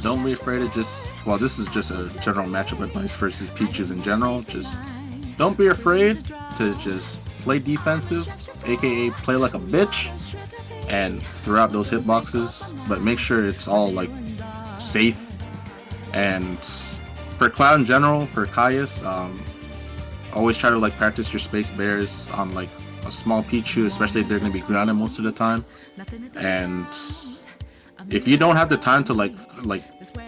don't be afraid of this is just a general matchup advice versus Pichus in general. Just don't be afraid to just play defensive, aka play like a bitch, and throw out those hitboxes, but make sure it's all like safe. And for Cloud in general, for Caius, always try to like practice your space bears on like a small Pichu, especially if they're gonna be grounded most of the time. And if you don't have the time to like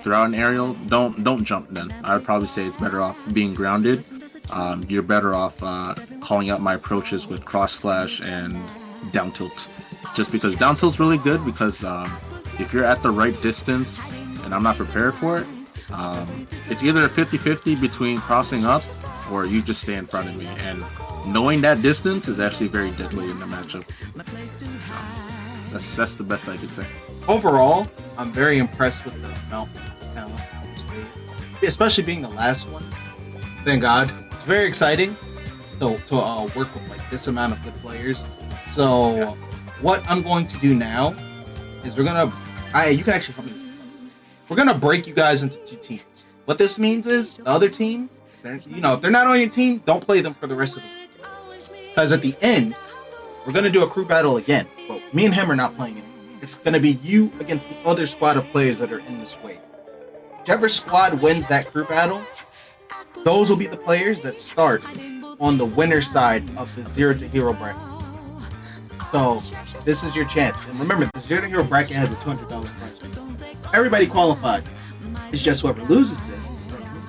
throw out an aerial, don't jump then. I would probably say it's better off being grounded. You're better off calling out my approaches with cross slash and down tilt. Just because down tilt's really good, because if you're at the right distance and I'm not prepared for it, it's either a 50-50 between crossing up or you just stay in front of me, and knowing that distance is actually very deadly in the matchup. So that's the best I could say. Overall, I'm very impressed with the amount of talent on this page, especially being the last one. Thank God. It's very exciting to work with like this amount of good players. So what I'm going to do now is you can actually help me. We're gonna break you guys into two teams. What this means is the other team, if they're not on your team, don't play them for the rest of the week. Because at the end, we're gonna do a crew battle again. But me and him are not playing it. It's gonna be you against the other squad of players that are in this wave. Whichever squad wins that crew battle, those will be the players that start on the winner side of the 0 to Hero bracket. So this is your chance. And remember, the 0 to Hero bracket has a $200 prize. Everybody qualifies. It's just whoever loses